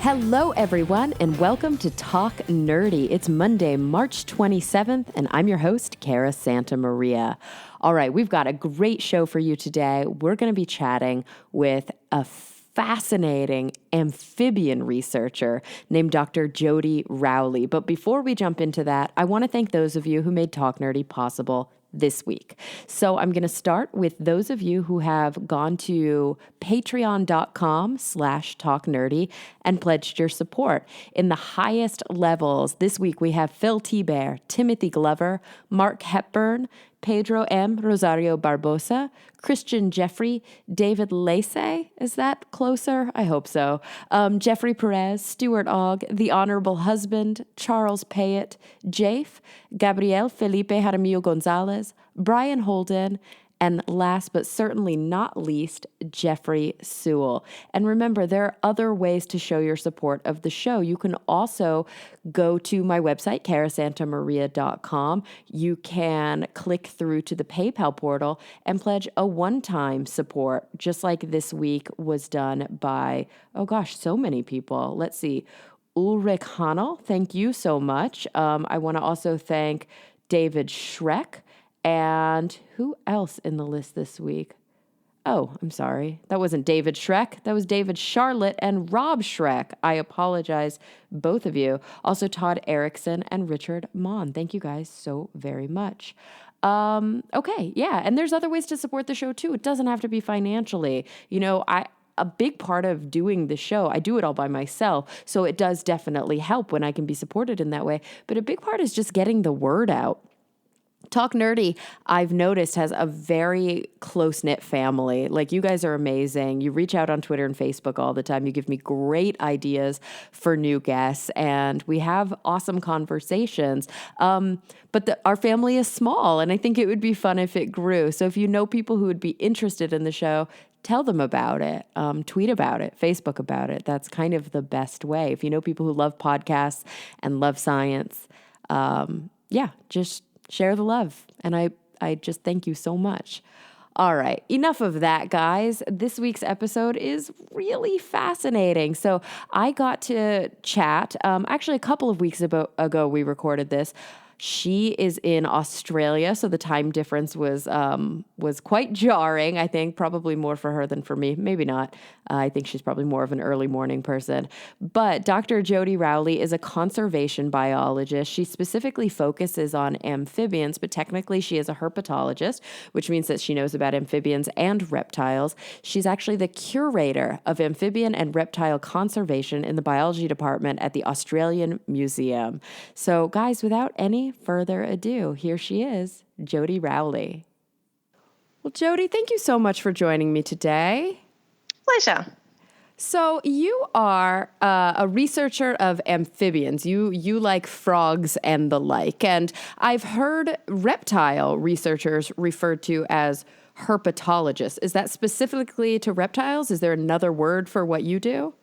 Hello, everyone, and welcome to Talk Nerdy. It's Monday, March 27th, and I'm your host, Cara Santa Maria. All right, we've got a great show for you today. We're going to be chatting with a fascinating amphibian researcher named Dr. Jodi Rowley. But before we jump into that, I want to thank those of you who made Talk Nerdy possible this week. So I'm going to start with those of you who have gone to patreon.com/talknerdy and pledged your support. In the highest levels, this week we have Phil T-Bear, Timothy Glover, Mark Hepburn, Pedro M. Rosario Barbosa, Christian Jeffrey, David Lacey, is that closer? I hope so. Jeffrey Perez, Stuart Ogg, The Honorable Husband, Charles Payette, Jafe, Gabriel Felipe Jaramillo Gonzalez, Brian Holden, and last but certainly not least, Jeffrey Sewell. And remember, there are other ways to show your support of the show. You can also go to my website, carasantamaria.com. You can click through to the PayPal portal and pledge a one-time support, just like this week was done by, so many people. Let's see. Ulrich Hanel, thank you so much. I want to also thank David Schreck. And who else in the list this week? Oh, I'm sorry. That wasn't David Schreck. That was David Charlotte and Rob Schreck. I apologize, both of you. Also, Todd Erickson and Richard Mon. Thank you guys so very much. And there's other ways to support the show, too. It doesn't have to be financially. A big part of doing the show, I do it all by myself, so it does definitely help when I can be supported in that way. But a big part is just getting the word out. Talk Nerdy, I've noticed, has a very close-knit family. Like, you guys are amazing. You reach out on Twitter and Facebook all the time. You give me great ideas for new guests, and we have awesome conversations. But our family is small, and I think it would be fun if it grew. So if you know people who would be interested in the show, tell them about it, tweet about it, Facebook about it. That's kind of the best way. If you know people who love podcasts and love science, just share the love. And I just thank you so much. All right, enough of that, guys. This week's episode is really fascinating. So I got to chat, actually a couple of weeks ago we recorded this. She is in Australia, so the time difference was quite jarring, I think, probably more for her than for me. Maybe not. I think she's probably more of an early morning person. But Dr. Jodi Rowley is a conservation biologist. She specifically focuses on amphibians, but technically she is a herpetologist, which means that she knows about amphibians and reptiles. She's actually the curator of amphibian and reptile conservation in the biology department at the Australian Museum. So, guys, without any further ado, here she is, Jodi Rowley. Well, Jodi, thank you so much for joining me today. Pleasure. So you are a researcher of amphibians. You like frogs and the like. And I've heard reptile researchers referred to as herpetologists. Is that specifically to reptiles? Is there another word for what you do?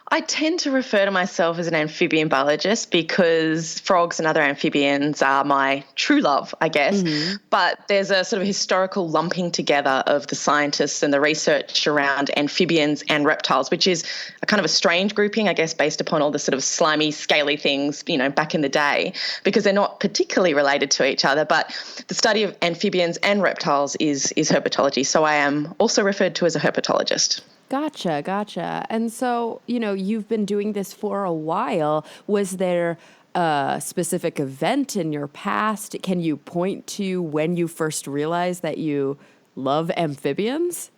I tend to refer to myself as an amphibian biologist because frogs and other amphibians are my true love, I guess. Mm-hmm. But there's a sort of historical lumping together of the scientists and the research around amphibians and reptiles, which is a kind of a strange grouping, I guess, based upon all the sort of slimy, scaly things, back in the day, because they're not particularly related to each other. But the study of amphibians and reptiles is herpetology. So I am also referred to as a herpetologist. Gotcha. And so, you've been doing this for a while. Was there a specific event in your past? Can you point to when you first realized that you love amphibians?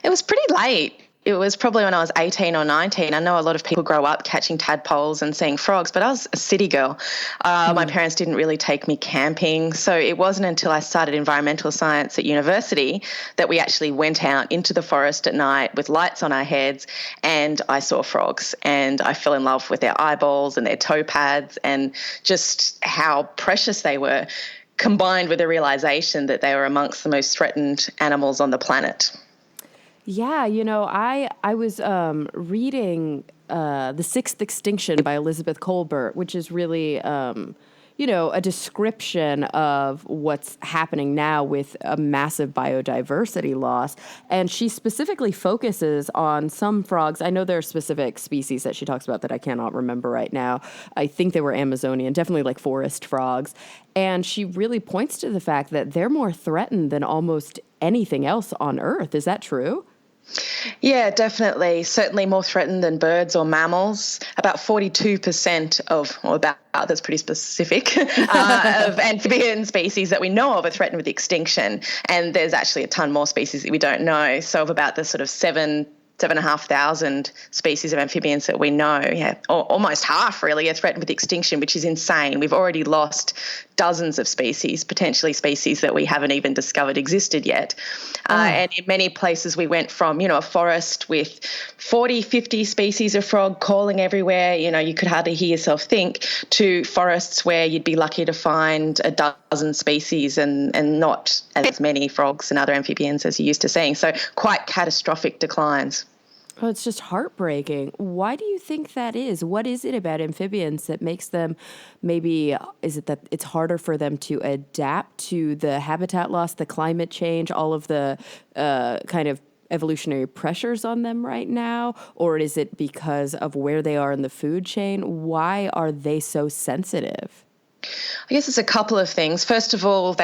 It was pretty late. It was probably when I was 18 or 19. I know a lot of people grow up catching tadpoles and seeing frogs, but I was a city girl. My parents didn't really take me camping, so it wasn't until I started environmental science at university that we actually went out into the forest at night with lights on our heads, and I saw frogs, and I fell in love with their eyeballs and their toe pads and just how precious they were, combined with the realization that they were amongst the most threatened animals on the planet. Yeah, I was reading The Sixth Extinction by Elizabeth Kolbert, which is really, a description of what's happening now with a massive biodiversity loss. And she specifically focuses on some frogs. I know there are specific species that she talks about that I cannot remember right now. I think they were Amazonian, definitely like forest frogs. And she really points to the fact that they're more threatened than almost anything else on Earth. Is that true? Yeah, definitely. Certainly more threatened than birds or mammals. About 42% that's pretty specific, of amphibian species that we know of are threatened with extinction. And there's actually a ton more species that we don't know. So of about the sort of 7,500 species of amphibians that we know, almost half really are threatened with extinction, which is insane. We've already lost dozens of species, potentially species that we haven't even discovered existed yet. And in many places we went from, a forest with 40, 50 species of frog calling everywhere, you could hardly hear yourself think, to forests where you'd be lucky to find a dozen species and not as many frogs and other amphibians as you used to seeing. So quite catastrophic declines. Oh, it's just heartbreaking. Why do you think that is? What is it about amphibians that makes them is it that it's harder for them to adapt to the habitat loss, the climate change, all of the kind of evolutionary pressures on them right now? Or is it because of where they are in the food chain? Why are they so sensitive? I guess it's a couple of things. First of all,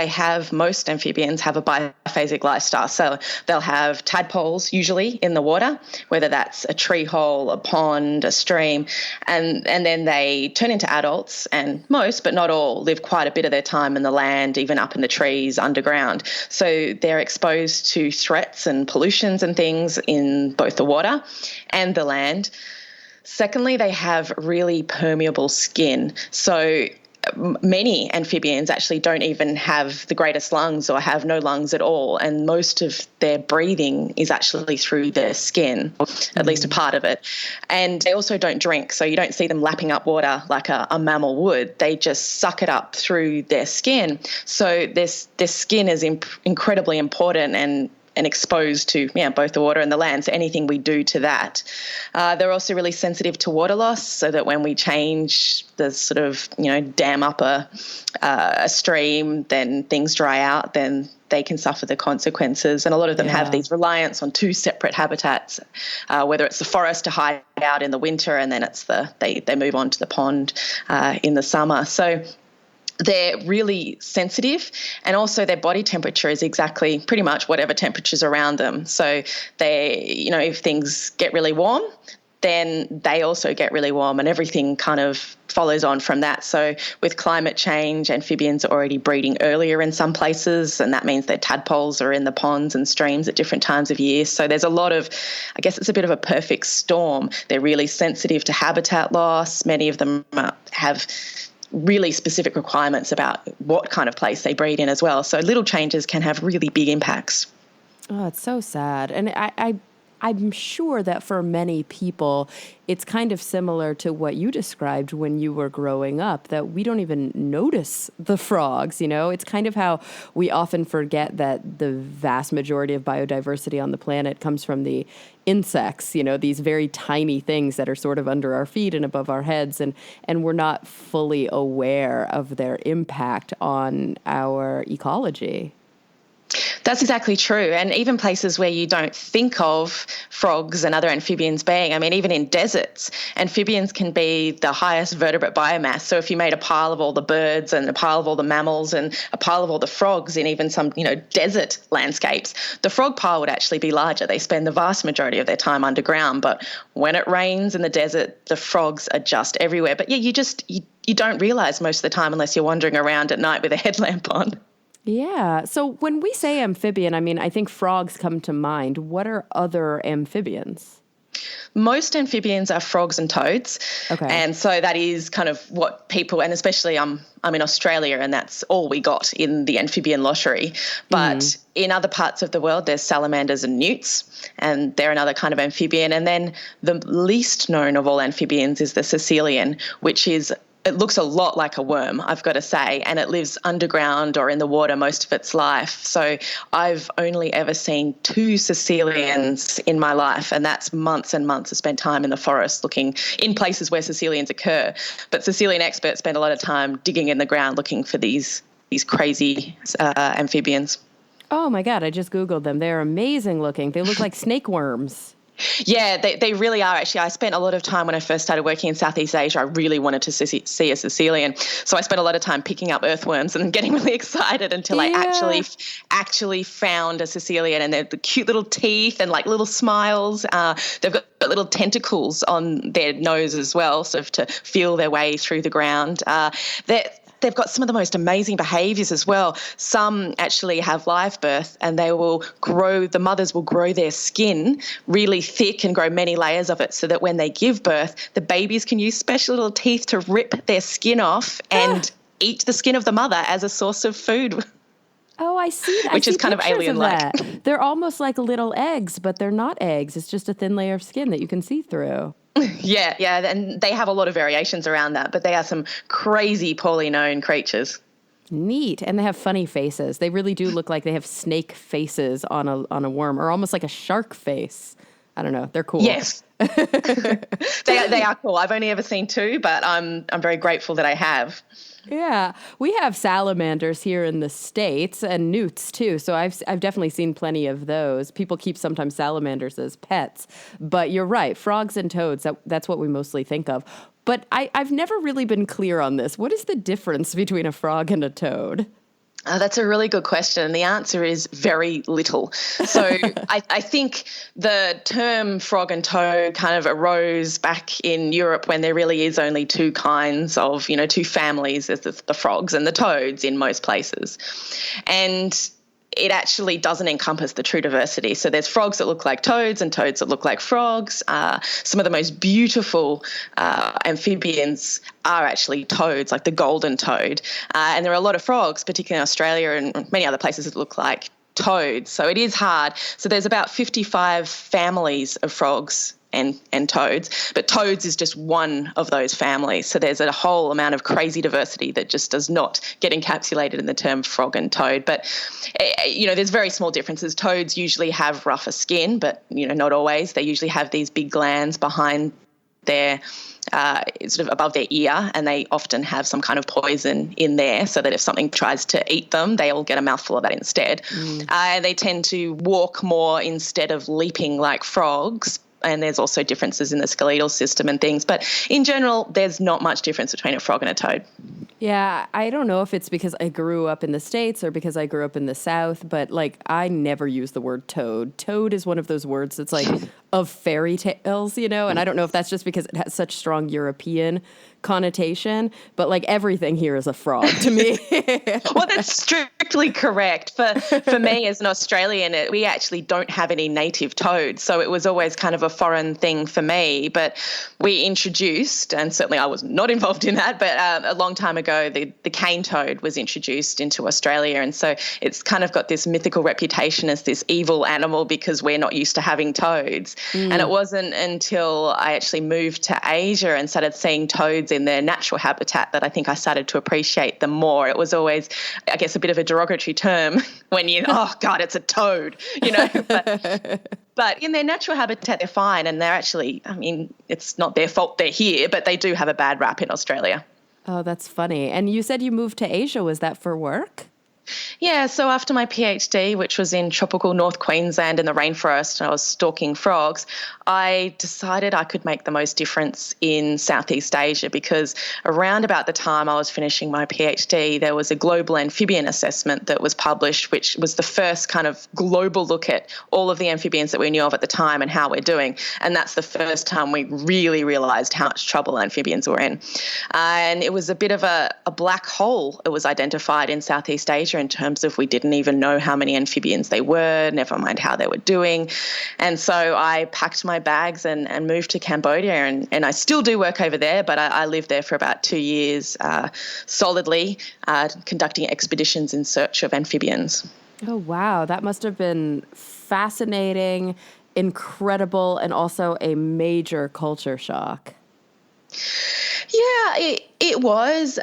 most amphibians have a biphasic lifestyle. So they'll have tadpoles usually in the water, whether that's a tree hole, a pond, a stream, and then they turn into adults, and most, but not all, live quite a bit of their time in the land, even up in the trees, underground. So they're exposed to threats and pollutions and things in both the water and the land. Secondly, they have really permeable skin. So many amphibians actually don't even have the greatest lungs or have no lungs at all, and most of their breathing is actually through their skin, at least a part of it. And they also don't drink, so you don't see them lapping up water like a mammal would. They just suck it up through their skin. So their skin is incredibly important and exposed to both the water and the land, so anything we do to that. They're also really sensitive to water loss, so that when we change the sort of, dam up a stream, then things dry out, then they can suffer the consequences. And a lot of them have these reliance on two separate habitats, whether it's the forest to hide out in the winter, and then it's they move on to the pond in the summer. So they're really sensitive, and also their body temperature is exactly pretty much whatever temperature's around them. So if things get really warm, then they also get really warm, and everything kind of follows on from that. So with climate change, amphibians are already breeding earlier in some places, and that means their tadpoles are in the ponds and streams at different times of year. So there's a lot of, I guess it's a bit of a perfect storm. They're really sensitive to habitat loss. Many of them have really specific requirements about what kind of place they breed in as well. So little changes can have really big impacts. Oh, it's so sad. And I'm sure that for many people, it's kind of similar to what you described when you were growing up, that we don't even notice the frogs, It's kind of how we often forget that the vast majority of biodiversity on the planet comes from the insects, these very tiny things that are sort of under our feet and above our heads, and we're not fully aware of their impact on our ecology. That's exactly true. And even places where you don't think of frogs and other amphibians being, even in deserts, amphibians can be the highest vertebrate biomass. So if you made a pile of all the birds and a pile of all the mammals and a pile of all the frogs in even some, desert landscapes, the frog pile would actually be larger. They spend the vast majority of their time underground. But when it rains in the desert, the frogs are just everywhere. But you don't realise most of the time unless you're wandering around at night with a headlamp on. Yeah. So when we say amphibian, I think frogs come to mind. What are other amphibians? Most amphibians are frogs and toads. Okay. And so that is kind of what people, and especially I'm in Australia, and that's all we got in the amphibian lottery. But in other parts of the world, there's salamanders and newts, and they're another kind of amphibian. And then the least known of all amphibians is the caecilian, which is it looks a lot like a worm, I've got to say, and it lives underground or in the water most of its life. So I've only ever seen 2 caecilians in my life, and that's months and months. I spent time in the forest looking in places where caecilians occur. But caecilian experts spend a lot of time digging in the ground looking for these crazy amphibians. Oh my God, I just Googled them. They're amazing looking. They look like snake worms. Yeah, they really are, actually. I spent a lot of time when I first started working in Southeast Asia. I really wanted to see a caecilian. So I spent a lot of time picking up earthworms and getting really excited until I actually found a caecilian, and they're the cute little teeth and like little smiles. They've got little tentacles on their nose as well, sort of to feel their way through the ground. They've got some of the most amazing behaviours as well. Some actually have live birth, and the mothers will grow their skin really thick and grow many layers of it, so that when they give birth, the babies can use special little teeth to rip their skin off and eat the skin of the mother as a source of food. Oh, I see that. Which is kind of alien-like. They're almost like little eggs, but they're not eggs. It's just a thin layer of skin that you can see through. Yeah, and they have a lot of variations around that, but they are some crazy, poorly known creatures. Neat. And they have funny faces. They really do look like they have snake faces on a worm, or almost like a shark face. I don't know. They're cool. Yes. They are cool. I've only ever seen 2, but I'm very grateful that I have. Yeah, we have salamanders here in the States, and newts too. So I've definitely seen plenty of those. People keep sometimes salamanders as pets, but you're right. Frogs and toads, that's what we mostly think of. But I've never really been clear on this. What is the difference between a frog and a toad? That's a really good question, and the answer is very little. So I think the term frog and toad kind of arose back in Europe when there really is only 2 kinds of, 2 families. There's the frogs and the toads in most places. And it actually doesn't encompass the true diversity. So there's frogs that look like toads and toads that look like frogs. Some of the most beautiful amphibians are actually toads, like the golden toad. And there are a lot of frogs, particularly in Australia and many other places, that look like toads. So it is hard. So there's about 55 families of frogs and toads, but toads is just one of those families. So there's a whole amount of crazy diversity that just does not get encapsulated in the term frog and toad. But, there's very small differences. Toads usually have rougher skin, but, not always. They usually have these big glands behind their sort of above their ear, and they often have some kind of poison in there, so that if something tries to eat them, they will get a mouthful of that instead. They tend to walk more instead of leaping like frogs. And there's also differences in the skeletal system and things. But in general, there's not much difference between a frog and a toad. Yeah, I don't know if it's because I grew up in the States or because I grew up in the South, but I never use the word toad. Toad is one of those words that's like of fairy tales, and I don't know if that's just because it has such strong European connotation, but everything here is a frog to me. Well, that's strictly correct. For me as an Australian, we actually don't have any native toads, so it was always kind of a foreign thing for me. But we introduced, and certainly I was not involved in that, but a long time ago, the cane toad was introduced into Australia, and so it's kind of got this mythical reputation as this evil animal because we're not used to having toads. And it wasn't until I actually moved to Asia and started seeing toads in their natural habitat that I think I started to appreciate them more. It was always, I guess, a bit of a derogatory term when oh God, it's a toad, But in their natural habitat, they're fine, and they're actually, it's not their fault they're here, but they do have a bad rap in Australia. Oh, that's funny. And you said you moved to Asia. Was that for work? Yeah, so after my PhD, which was in tropical North Queensland in the rainforest, and I was stalking frogs, I decided I could make the most difference in Southeast Asia, because around about the time I was finishing my PhD, there was a global amphibian assessment that was published, which was the first kind of global look at all of the amphibians that we knew of at the time and how we're doing. And that's the first time we really realised how much trouble amphibians were in. And it was a bit of a black hole that was identified in Southeast Asia in terms of we didn't even know how many amphibians they were, never mind how they were doing. And so I packed my bags and moved to Cambodia, and I still do work over there, but I lived there for about 2 years solidly, conducting expeditions in search of amphibians. Oh, wow. That must have been fascinating, incredible, and also a major culture shock. Yeah, it It was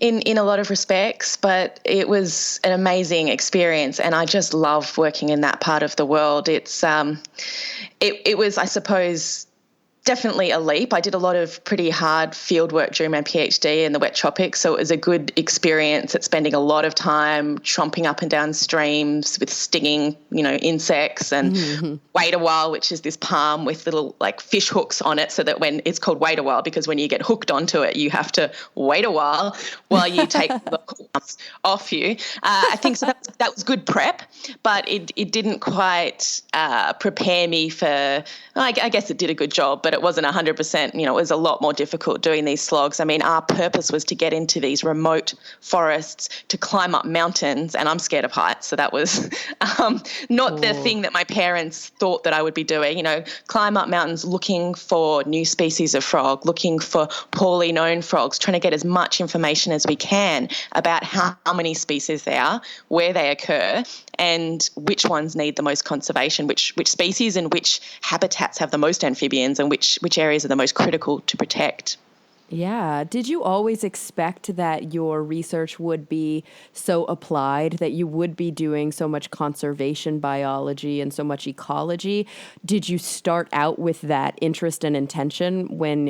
in a lot of respects, but it was an amazing experience, and I just love working in that part of the world. It was, I suppose, definitely a leap. I did a lot of pretty hard field work during my PhD in the wet tropics, so it was a good experience at spending a lot of time tromping up and down streams with stinging, insects, and wait a while, which is this palm with little like fish hooks on it, so that when it's called wait a while because when you get hooked onto it, you have to wait a while you take the hooks off you. I think so. That was good prep, but it didn't quite prepare me for. I guess it did a good job, but it wasn't 100%. It was a lot more difficult doing these slogs. I mean, our purpose was to get into these remote forests, to climb up mountains, and I'm scared of heights, so that was not the thing that my parents thought that I would be doing. Climb up mountains looking for new species of frog, looking for poorly known frogs, trying to get as much information as we can about how many species there are, where they occur, and which ones need the most conservation, which species and which habitats have the most amphibians, and which areas are the most critical to protect. Yeah. Did you always expect that your research would be so applied, that you would be doing so much conservation biology and so much ecology? Did you start out with that interest and intention when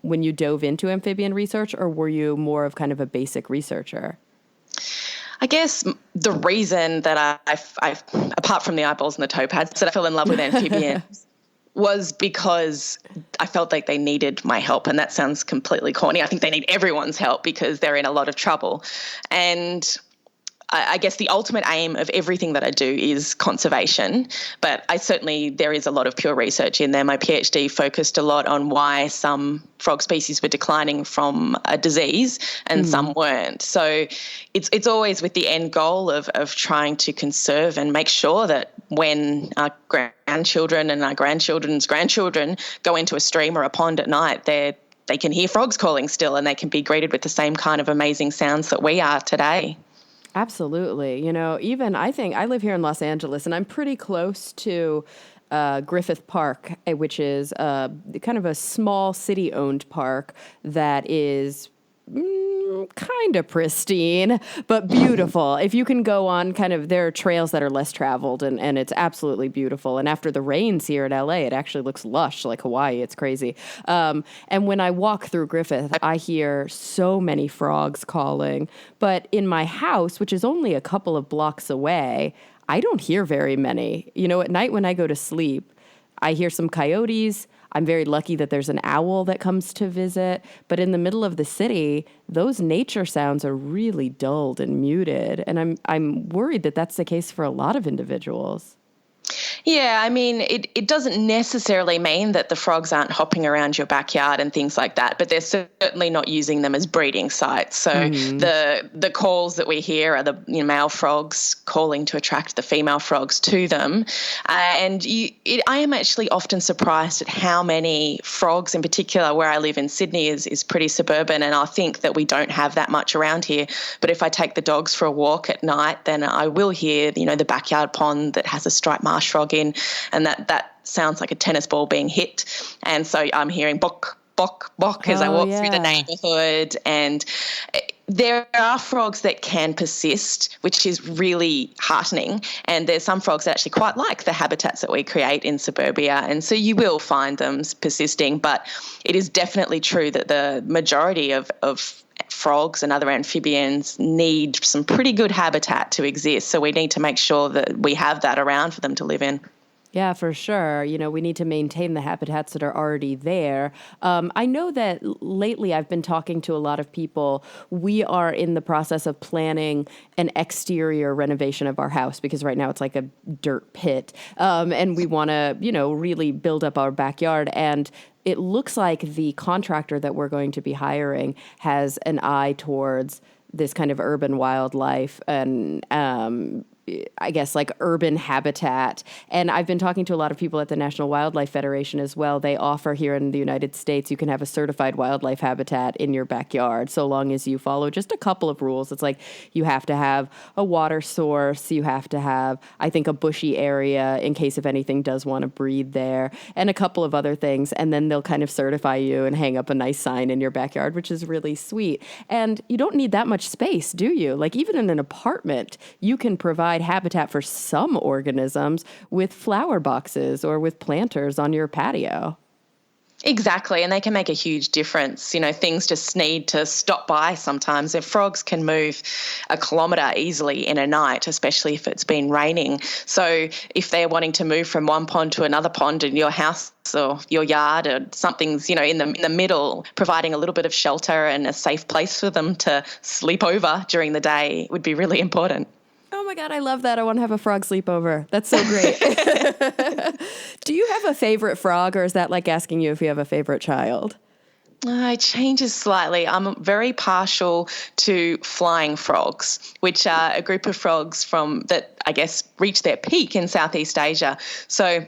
you dove into amphibian research, or were you more of kind of a basic researcher? I guess the reason that I apart from the eyeballs and the toe pads, that I fell in love with amphibians was because I felt like they needed my help. And that sounds completely corny. I think they need everyone's help because they're in a lot of trouble. And I guess the ultimate aim of everything that I do is conservation, but there is a lot of pure research in there. My PhD focused a lot on why some frog species were declining from a disease and some weren't. So it's always with the end goal of trying to conserve and make sure that when our grandchildren and our grandchildren's grandchildren go into a stream or a pond at night, they can hear frogs calling still, and they can be greeted with the same kind of amazing sounds that we are today. Absolutely. Even I think I live here in Los Angeles, and I'm pretty close to Griffith Park, which is kind of a small city-owned park that is kind of pristine, but beautiful. If you can go on there are trails that are less traveled, and it's absolutely beautiful. And after the rains here in LA, it actually looks lush like Hawaii. It's crazy. And when I walk through Griffith, I hear so many frogs calling. But in my house, which is only a couple of blocks away, I don't hear very many. At night when I go to sleep, I hear some coyotes. I'm very lucky that there's an owl that comes to visit. But in the middle of the city, those nature sounds are really dulled and muted. And I'm worried that that's the case for a lot of individuals. Yeah, I mean, it doesn't necessarily mean that the frogs aren't hopping around your backyard and things like that, but they're certainly not using them as breeding sites. So the calls that we hear are the male frogs calling to attract the female frogs to them. I am actually often surprised at how many frogs, in particular where I live in Sydney is pretty suburban, and I think that we don't have that much around here. But if I take the dogs for a walk at night, then I will hear, the backyard pond that has a striped marsh frog in, and that sounds like a tennis ball being hit. And so I'm hearing bok, bok, bok as I walk through the neighbourhood. And there are frogs that can persist, which is really heartening. And there's some frogs that actually quite like the habitats that we create in suburbia. And so you will find them persisting. But it is definitely true that the majority of frogs and other amphibians need some pretty good habitat to exist. So we need to make sure that we have that around for them to live in. Yeah, for sure. We need to maintain the habitats that are already there. I know that lately I've been talking to a lot of people. We are in the process of planning an exterior renovation of our house because right now it's like a dirt pit. And we want to, really build up our backyard. And it looks like the contractor that we're going to be hiring has an eye towards this kind of urban wildlife and I guess, like urban habitat. And I've been talking to a lot of people at the National Wildlife Federation as well. They offer here in the United States, you can have a certified wildlife habitat in your backyard so long as you follow just a couple of rules. It's like you have to have a water source. You have to have, I think, a bushy area in case if anything does want to breed there, and a couple of other things. And then they'll kind of certify you and hang up a nice sign in your backyard, which is really sweet. And you don't need that much space, do you? Like even in an apartment, you can provide habitat for some organisms with flower boxes or with planters on your patio. Exactly, and they can make a huge difference. Things just need to stop by sometimes. If frogs can move a kilometre easily in a night, especially if it's been raining. So if they're wanting to move from one pond to another pond in your house or your yard or something's, in the middle, providing a little bit of shelter and a safe place for them to sleep over during the day would be really important. Oh my God, I love that. I want to have a frog sleepover. That's so great. Do you have a favorite frog, or is that like asking you if you have a favorite child? It changes slightly. I'm very partial to flying frogs, which are a group of frogs that I guess reach their peak in Southeast Asia. So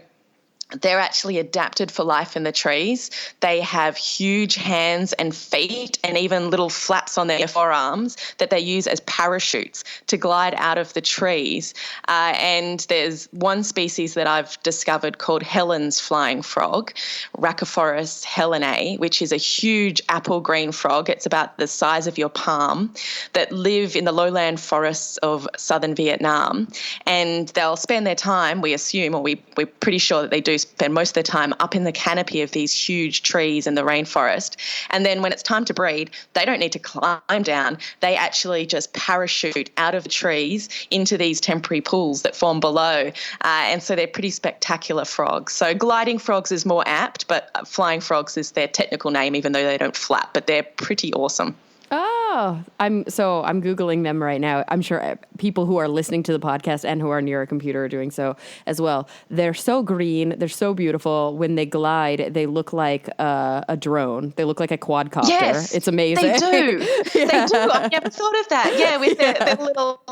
they're actually adapted for life in the trees. They have huge hands and feet and even little flaps on their forearms that they use as parachutes to glide out of the trees. And there's one species that I've discovered called Helen's flying frog, Rhacophorus helenae, which is a huge apple green frog. It's about the size of your palm, that live in the lowland forests of southern Vietnam. And they'll spend their time, we assume, or we're pretty sure that they do spend most of their time up in the canopy of these huge trees in the rainforest. And then when it's time to breed, they don't need to climb down. They actually just parachute out of the trees into these temporary pools that form below. And so they're pretty spectacular frogs. So gliding frogs is more apt, but flying frogs is their technical name, even though they don't flap, but they're pretty awesome. Oh, I'm Googling them right now. I'm sure people who are listening to the podcast and who are near a computer are doing so as well. They're so green. They're so beautiful. When they glide, they look like a drone. They look like a quadcopter. Yes, it's amazing. They do. Yeah. They do. I've never thought of that. Yeah, with their little...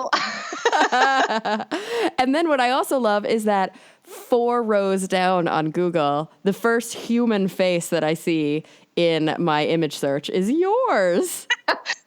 And then what I also love is that 4 rows down on Google, the first human face that I see in my image search is yours.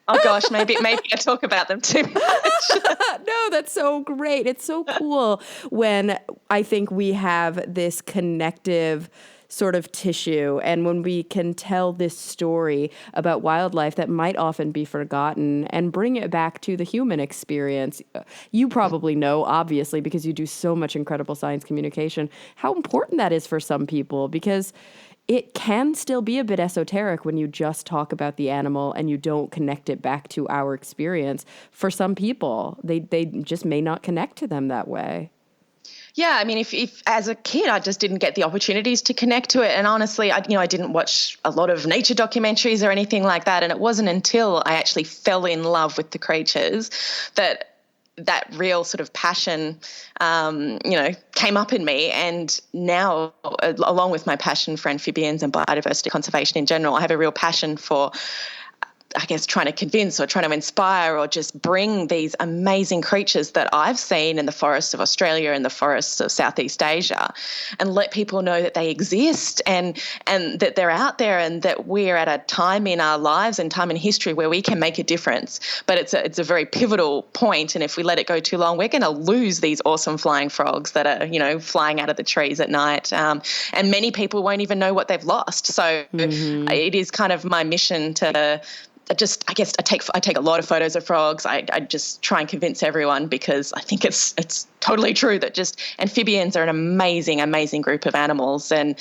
Oh gosh, maybe I talk about them too much. No, that's so great. It's so cool when I think we have this connective sort of tissue, and when we can tell this story about wildlife that might often be forgotten and bring it back to the human experience. You probably know, obviously, because you do so much incredible science communication, how important that is for some people, because it can still be a bit esoteric when you just talk about the animal and you don't connect it back to our experience. For some people, they just may not connect to them that way. Yeah, I mean, if as a kid I just didn't get the opportunities to connect to it, and honestly, I didn't watch a lot of nature documentaries or anything like that, and it wasn't until I actually fell in love with the creatures that real sort of passion, came up in me. And now, along with my passion for amphibians and biodiversity conservation in general, I have a real passion for, I guess, trying to convince or trying to inspire or just bring these amazing creatures that I've seen in the forests of Australia and the forests of Southeast Asia, and let people know that they exist and that they're out there, and that we're at a time in our lives and time in history where we can make a difference. But it's a very pivotal point, and if we let it go too long, we're going to lose these awesome flying frogs that are, flying out of the trees at night. And many people won't even know what they've lost. So it is kind of my mission to I take a lot of photos of frogs. I just try and convince everyone, because I think it's totally true that just amphibians are an amazing, amazing group of animals, and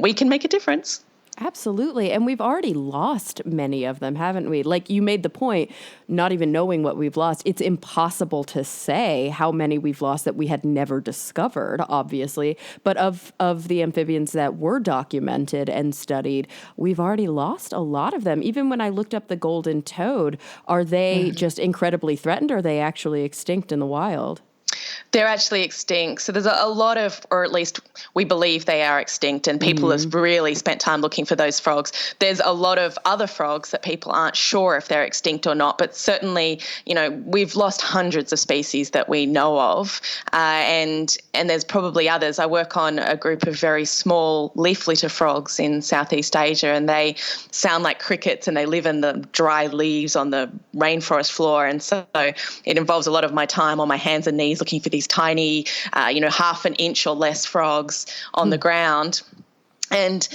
we can make a difference. Absolutely. And we've already lost many of them, haven't we? Like you made the point, not even knowing what we've lost. It's impossible to say how many we've lost that we had never discovered, obviously. But of the amphibians that were documented and studied, we've already lost a lot of them. Even when I looked up the golden toad, are they just incredibly threatened, or are they actually extinct in the wild? They're actually extinct. So there's a lot of, or at least we believe they are extinct, and people have really spent time looking for those frogs. There's a lot of other frogs that people aren't sure if they're extinct or not, but certainly, we've lost hundreds of species that we know of, and there's probably others. I work on a group of very small leaf litter frogs in Southeast Asia, and they sound like crickets, and they live in the dry leaves on the rainforest floor, and so it involves a lot of my time on my hands and knees looking for these tiny, half an inch or less frogs on the ground. And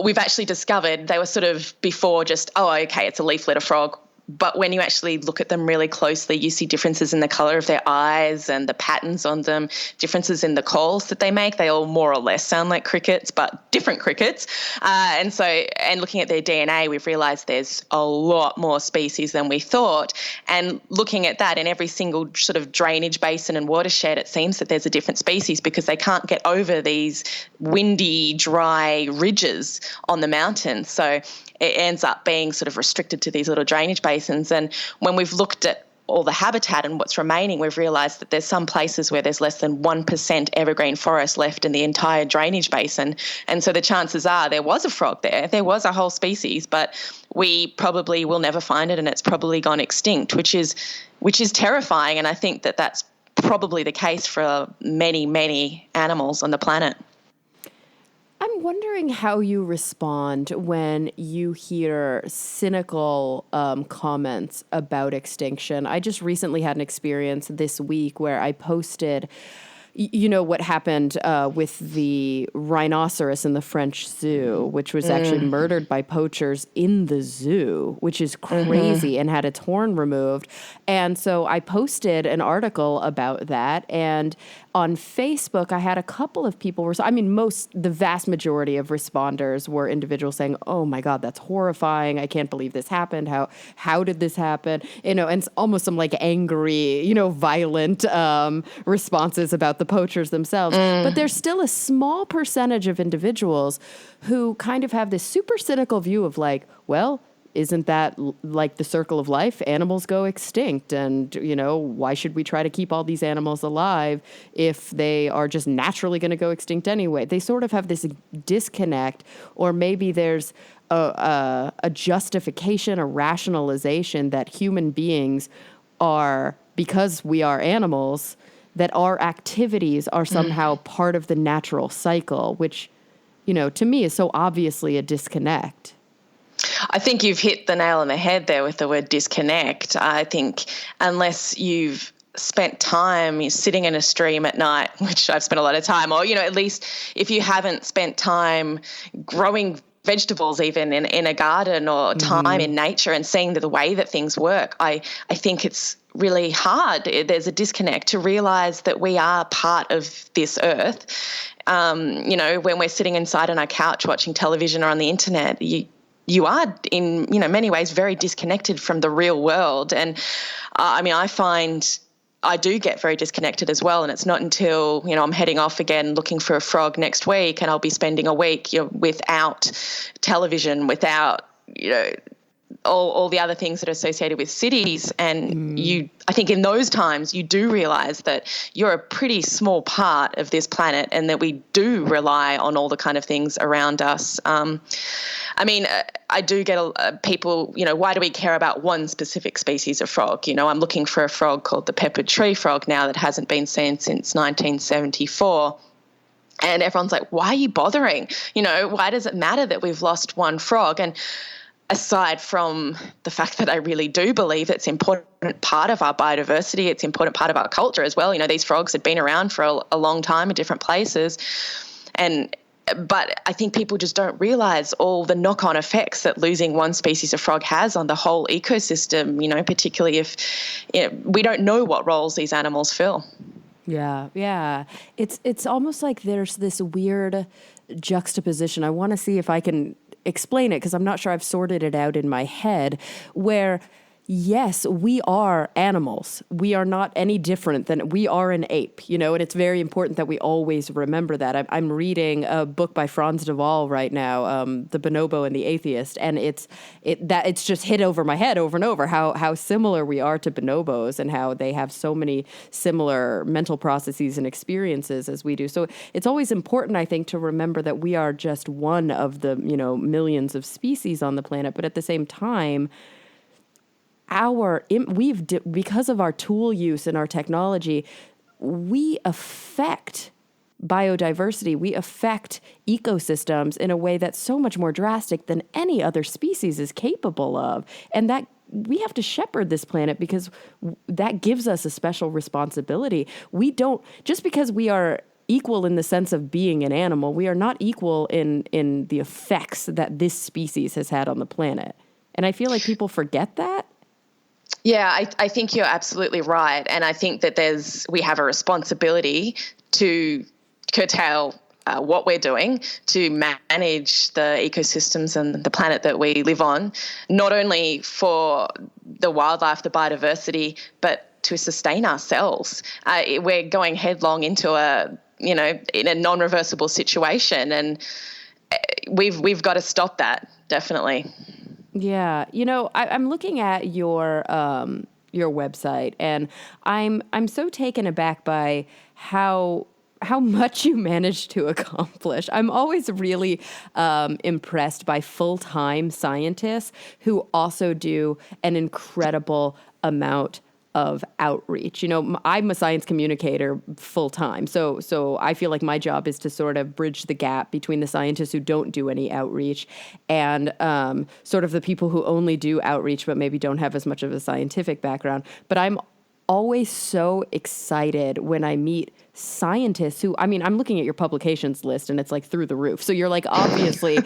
we've actually discovered they were sort of before just, oh, okay, it's a leaf litter frog. But when you actually look at them really closely, you see differences in the colour of their eyes and the patterns on them, differences in the calls that they make. They all more or less sound like crickets, but different crickets. And looking at their DNA, we've realised there's a lot more species than we thought. And looking at that in every single sort of drainage basin and watershed, it seems that there's a different species because they can't get over these windy, dry ridges on the mountains. So it ends up being sort of restricted to these little drainage basins. And when we've looked at all the habitat and what's remaining, we've realised that there's some places where there's less than 1% evergreen forest left in the entire drainage basin. And so the chances are there was a frog there, there was a whole species, but we probably will never find it, and it's probably gone extinct, which is terrifying. And I think that that's probably the case for many, many animals on the planet. I'm wondering how you respond when you hear cynical comments about extinction. I just recently had an experience this week where I posted, what happened with the rhinoceros in the French zoo, which was actually murdered by poachers in the zoo, which is crazy, and had its horn removed. And so I posted an article about that, and on Facebook, I had a couple of people, the vast majority of responders were individuals saying, oh my God, that's horrifying. I can't believe this happened. How did this happen? And it's almost some like angry, violent responses about the poachers themselves. But there's still a small percentage of individuals who kind of have this super cynical view of like, well, isn't that like the circle of life? Animals go extinct. And, why should we try to keep all these animals alive if they are just naturally going to go extinct anyway? They sort of have this disconnect, or maybe there's a justification, a rationalization that human beings are, because we are animals, that our activities are somehow part of the natural cycle, which, to me is so obviously a disconnect. I think you've hit the nail on the head there with the word disconnect. I think unless you've spent time sitting in a stream at night, which I've spent a lot of time, or, at least if you haven't spent time growing vegetables even in a garden, or time in nature and seeing the way that things work, I think it's really hard. There's a disconnect to realise that we are part of this earth. When we're sitting inside on our couch watching television or on the internet, you are in, many ways very disconnected from the real world. And I find I do get very disconnected as well. And it's not until, I'm heading off again looking for a frog next week, and I'll be spending a week, without television, without, all the other things that are associated with cities. And I think in those times you do realise that you're a pretty small part of this planet, and that we do rely on all the kind of things around us. I do get people, why do we care about one specific species of frog? I'm looking for a frog called the peppered tree frog now that hasn't been seen since 1974. And everyone's like, why are you bothering? Why does it matter that we've lost one frog? And aside from the fact that I really do believe it's an important part of our biodiversity, it's an important part of our culture as well. These frogs had been around for a long time in different places. But I think people just don't realise all the knock-on effects that losing one species of frog has on the whole ecosystem, particularly if we don't know what roles these animals fill. Yeah. It's almost like there's this weird juxtaposition. I want to see if I can explain it, because I'm not sure I've sorted it out in my head, where Yes, we are animals. We are not any different than we are an ape, and it's very important that we always remember that. I'm reading a book by Franz de Waal right now, The Bonobo and the Atheist, and it's just hit over my head over and over how similar we are to bonobos and how they have so many similar mental processes and experiences as we do. So it's always important, I think, to remember that we are just one of the, millions of species on the planet, but at the same time, because of our tool use and our technology, we affect biodiversity, we affect ecosystems in a way that's so much more drastic than any other species is capable of. And that we have to shepherd this planet because that gives us a special responsibility. We don't, just because we are equal in the sense of being an animal, we are not equal in the effects that this species has had on the planet. And I feel like people forget that. Yeah, I think you're absolutely right. And I think that we have a responsibility to curtail what we're doing to manage the ecosystems and the planet that we live on, not only for the wildlife, the biodiversity, but to sustain ourselves. We're going headlong into in a non-reversible situation, and we've got to stop that, definitely. Yeah. I'm looking at your website, and I'm so taken aback by how much you managed to accomplish. I'm always really impressed by full-time scientists who also do an incredible amount of outreach. I'm a science communicator full time. So I feel like my job is to sort of bridge the gap between the scientists who don't do any outreach and sort of the people who only do outreach but maybe don't have as much of a scientific background. But I'm always so excited when I meet scientists who, I'm looking at your publications list and it's like through the roof. So you're like obviously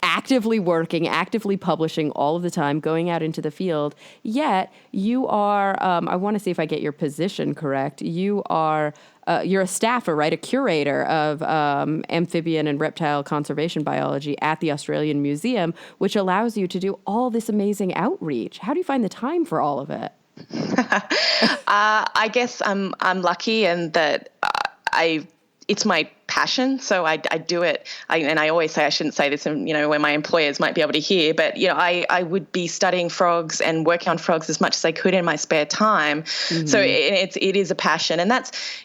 actively working, actively publishing all of the time, going out into the field. Yet you are, I want to see if I get your position correct. You are, you're a staffer, right? A curator of amphibian and reptile conservation biology at the Australian Museum, which allows you to do all this amazing outreach. How do you find the time for all of it? I guess I'm lucky in that it's my passion, so I do it. And I always say I shouldn't say this, and when my employers might be able to hear, but I would be studying frogs and working on frogs as much as I could in my spare time. Mm-hmm. So it is a passion, and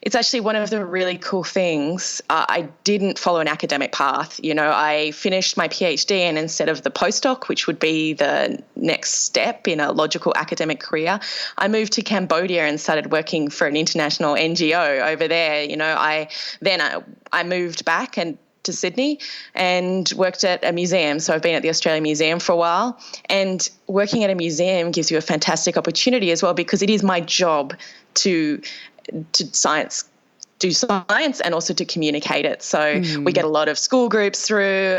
it's actually one of the really cool things. I didn't follow an academic path. I finished my PhD, and instead of the postdoc, which would be the next step in a logical academic career, I moved to Cambodia and started working for an international NGO over there. I moved back to Sydney and worked at a museum. So I've been at the Australian Museum for a while, and working at a museum gives you a fantastic opportunity as well, because it is my job to do science and also to communicate it. So we get a lot of school groups through.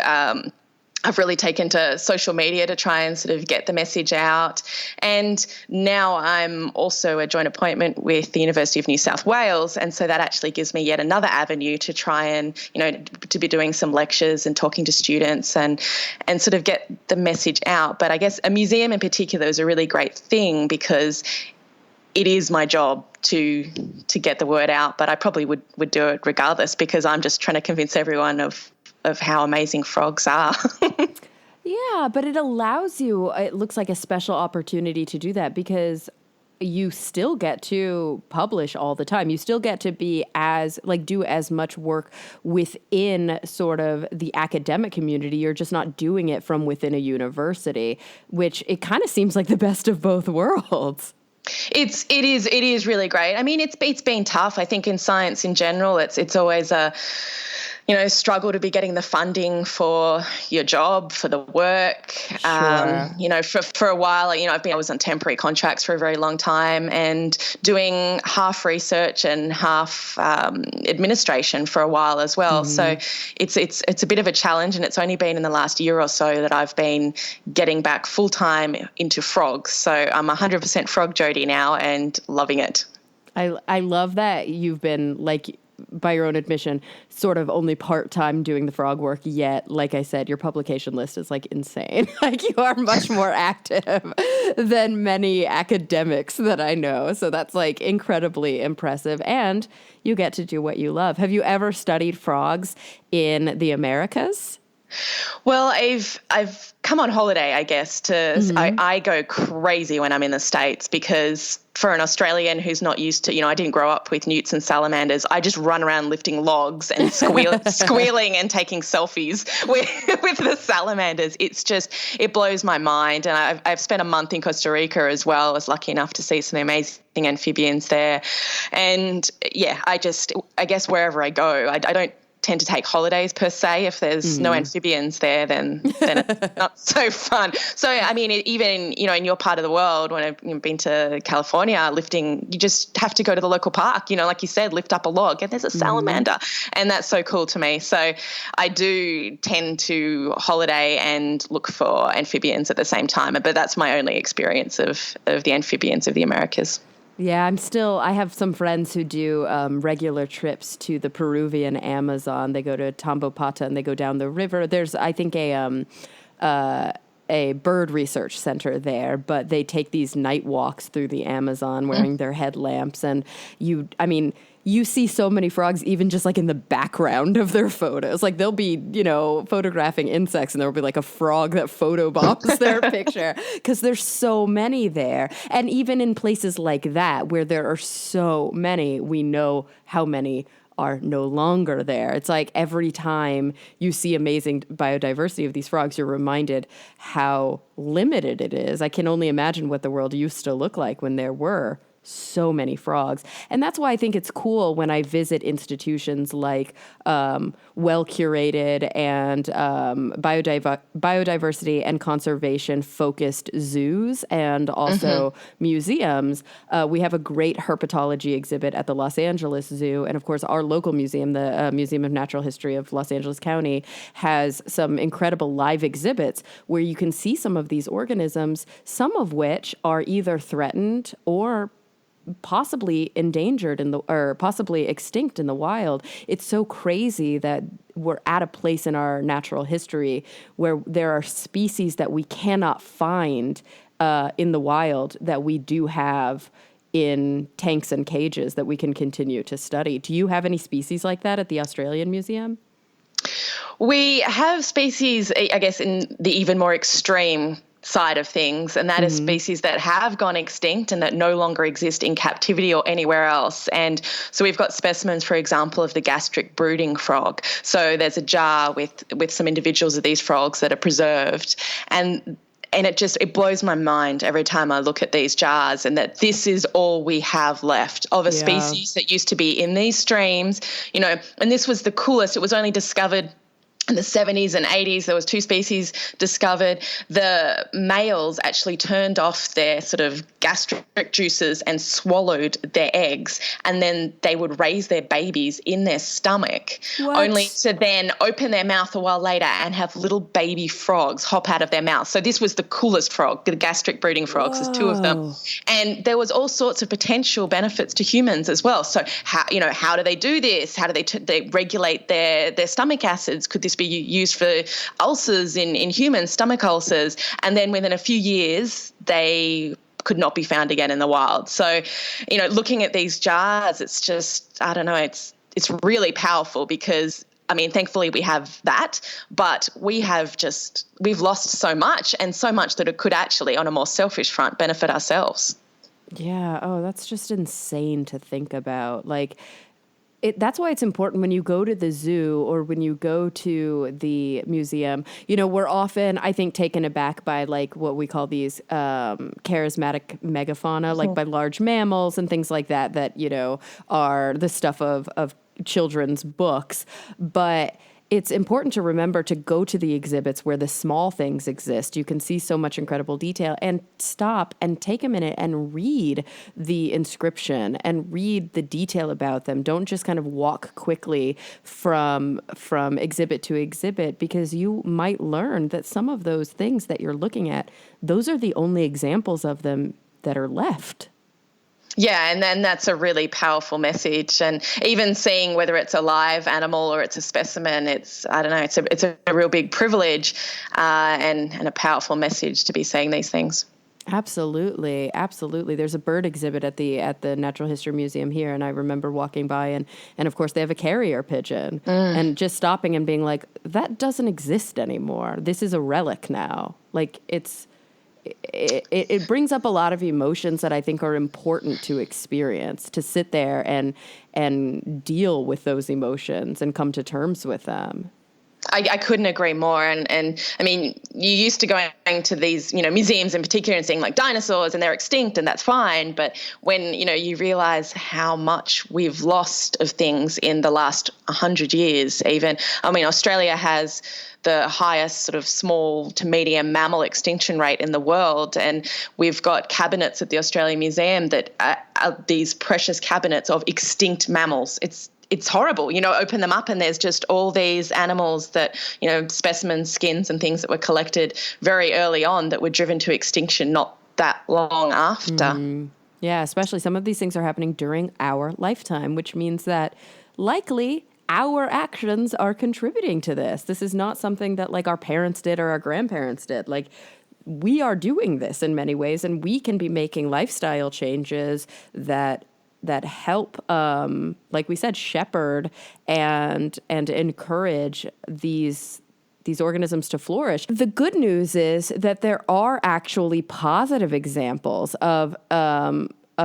I've really taken to social media to try and sort of get the message out. And now I'm also a joint appointment with the University of New South Wales. And so that actually gives me yet another avenue to try and, to be doing some lectures and talking to students and sort of get the message out. But I guess a museum in particular is a really great thing because it is my job to get the word out, but I probably would do it regardless, because I'm just trying to convince everyone of how amazing frogs are. Yeah, but it allows you, it looks like a special opportunity to do that, because you still get to publish all the time. You still get to be do as much work within sort of the academic community. You're just not doing it from within a university, which it kind of seems like the best of both worlds. It is really great. I mean, it's been tough. I think in science in general, it's always a struggle to be getting the funding for your job, for the work. Sure. For a while, I was on temporary contracts for a very long time and doing half research and half administration for a while as well. Mm-hmm. So it's a bit of a challenge, and it's only been in the last year or so that I've been getting back full time into frogs. So I'm 100% frog Jodi now and loving it. I love that you've been by your own admission, sort of only part-time doing the frog work, yet, like I said, your publication list is like insane. Like you are much more active than many academics that I know. So that's like incredibly impressive. And you get to do what you love. Have you ever studied frogs in the Americas? Well, I've come on holiday, I guess, I go crazy when I'm in the States because for an Australian who's not used to, I didn't grow up with newts and salamanders. I just run around lifting logs and squealing and taking selfies with the salamanders. It blows my mind. And I've spent a month in Costa Rica as well. I was lucky enough to see some amazing amphibians there. And yeah, I guess wherever I go, I don't tend to take holidays per se. If there's no amphibians there, then it's not so fun. So, I mean, even, in your part of the world, when I've been to California lifting, you just have to go to the local park, like you said, lift up a log and there's a salamander. And that's so cool to me. So I do tend to holiday and look for amphibians at the same time. But that's my only experience of the amphibians of the Americas. Yeah, I have some friends who do regular trips to the Peruvian Amazon. They go to Tambopata and they go down the river. There's, I think, a bird research center there, but they take these night walks through the Amazon wearing their headlamps. And you see so many frogs even just like in the background of their photos. Like they'll be, photographing insects and there'll be like a frog that photobombs their picture because there's so many there. And even in places like that where there are so many, we know how many are no longer there. It's like every time you see amazing biodiversity of these frogs, you're reminded how limited it is. I can only imagine what the world used to look like when there were so many frogs. And that's why I think it's cool when I visit institutions like well-curated and biodiversity and conservation-focused zoos and also museums. We have a great herpetology exhibit at the Los Angeles Zoo. And, of course, our local museum, the Museum of Natural History of Los Angeles County, has some incredible live exhibits where you can see some of these organisms, some of which are either threatened or possibly endangered or possibly extinct in the wild. It's so crazy that we're at a place in our natural history where there are species that we cannot find in the wild that we do have in tanks and cages that we can continue to study. Do you have any species like that at the Australian Museum? We have species, I guess, in the even more extreme side of things, and that is species that have gone extinct and that no longer exist in captivity or anywhere else. And so we've got specimens, for example, of the gastric brooding frog. So there's a jar with some individuals of these frogs that are preserved, and it blows my mind every time I look at these jars, and that this is all we have left of a species that used to be in these streams, and this was the coolest. It was only discovered in the 70s and 80s. There was 2 species discovered. The males actually turned off their sort of gastric juices and swallowed their eggs, and then they would raise their babies in their stomach, only to then open their mouth a while later and have little baby frogs hop out of their mouth. So this was the coolest frog, the gastric brooding frogs. There's 2 of them. And there was all sorts of potential benefits to humans as well. So how do they do this? How do they regulate their stomach acids? Could this be used for ulcers in humans, stomach ulcers? And then within a few years, they could not be found again in the wild. So, looking at these jars, it's just, I don't know, it's really powerful because, thankfully we have that, but we've lost so much, and so much that it could actually, on a more selfish front, benefit ourselves. Yeah. Oh, that's just insane to think about. Like, that's why it's important when you go to the zoo or when you go to the museum, we're often, I think, taken aback by like what we call these charismatic megafauna, like by large mammals and things like that, are the stuff of children's books. But it's important to remember to go to the exhibits where the small things exist. You can see so much incredible detail, and stop and take a minute and read the inscription and read the detail about them. Don't just kind of walk quickly from exhibit to exhibit, because you might learn that some of those things that you're looking at, those are the only examples of them that are left. Yeah, and then that's a really powerful message. And even seeing whether it's a live animal or it's a specimen, I don't know, it's a real big privilege, and a powerful message to be saying these things. Absolutely, absolutely. There's a bird exhibit at the Natural History Museum here, and I remember walking by, and of course they have a carrier pigeon, and just stopping and being like, that doesn't exist anymore. This is a relic now. Like it brings up a lot of emotions that I think are important to experience, to sit there and deal with those emotions and come to terms with them. I couldn't agree more. And I mean, you used to going to these, museums in particular and seeing like dinosaurs and they're extinct and that's fine. But when, you realize how much we've lost of things in the last 100 years, even, I mean, Australia has the highest sort of small to medium mammal extinction rate in the world. And we've got cabinets at the Australian Museum that are these precious cabinets of extinct mammals. It's horrible, open them up and there's just all these animals that, specimens, skins and things that were collected very early on that were driven to extinction not that long after. Mm-hmm. Yeah, especially some of these things are happening during our lifetime, which means that likely our actions are contributing to this. This is not something that like our parents did or our grandparents did. Like we are doing this in many ways, and we can be making lifestyle changes that help, like we said, shepherd and encourage these organisms to flourish. The good news is that there are actually positive examples of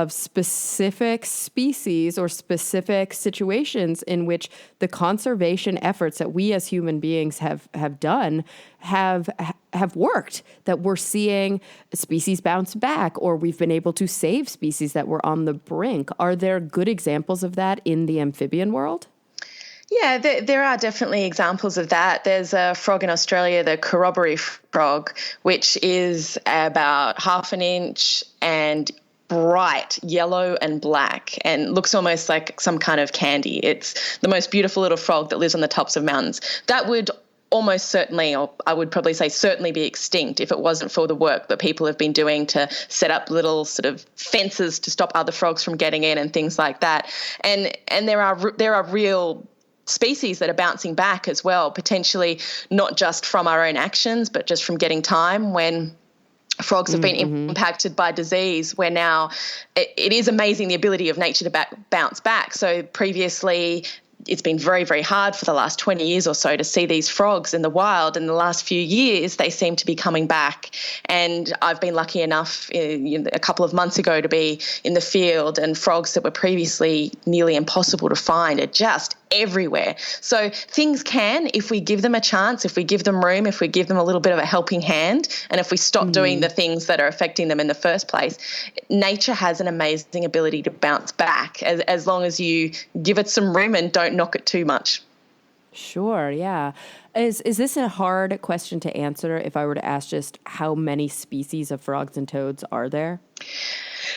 specific species or specific situations in which the conservation efforts that we as human beings have done have worked, that we're seeing species bounce back, or we've been able to save species that were on the brink. Are there good examples of that in the amphibian world? Yeah, there are definitely examples of that. There's a frog in Australia, the Curator frog, which is about 1/2 inch and bright yellow and black and looks almost like some kind of candy. It's the most beautiful little frog that lives on the tops of mountains. That would almost certainly, or I would probably say certainly, be extinct if it wasn't for the work that people have been doing to set up little sort of fences to stop other frogs from getting in and things like that. And there are real species that are bouncing back as well, potentially not just from our own actions, but just from getting time when frogs have been impacted by disease, where now it is amazing the ability of nature to bounce back. So previously it's been very, very hard for the last 20 years or so to see these frogs in the wild. In the last few years, they seem to be coming back. And I've been lucky enough a couple of months ago to be in the field, and frogs that were previously nearly impossible to find are just everywhere. So things can, if we give them a chance, if we give them room, if we give them a little bit of a helping hand, and if we stop doing the things that are affecting them in the first place, nature has an amazing ability to bounce back as long as you give it some room and don't knock it too much. Sure, yeah. Is this a hard question to answer if I were to ask just how many species of frogs and toads are there?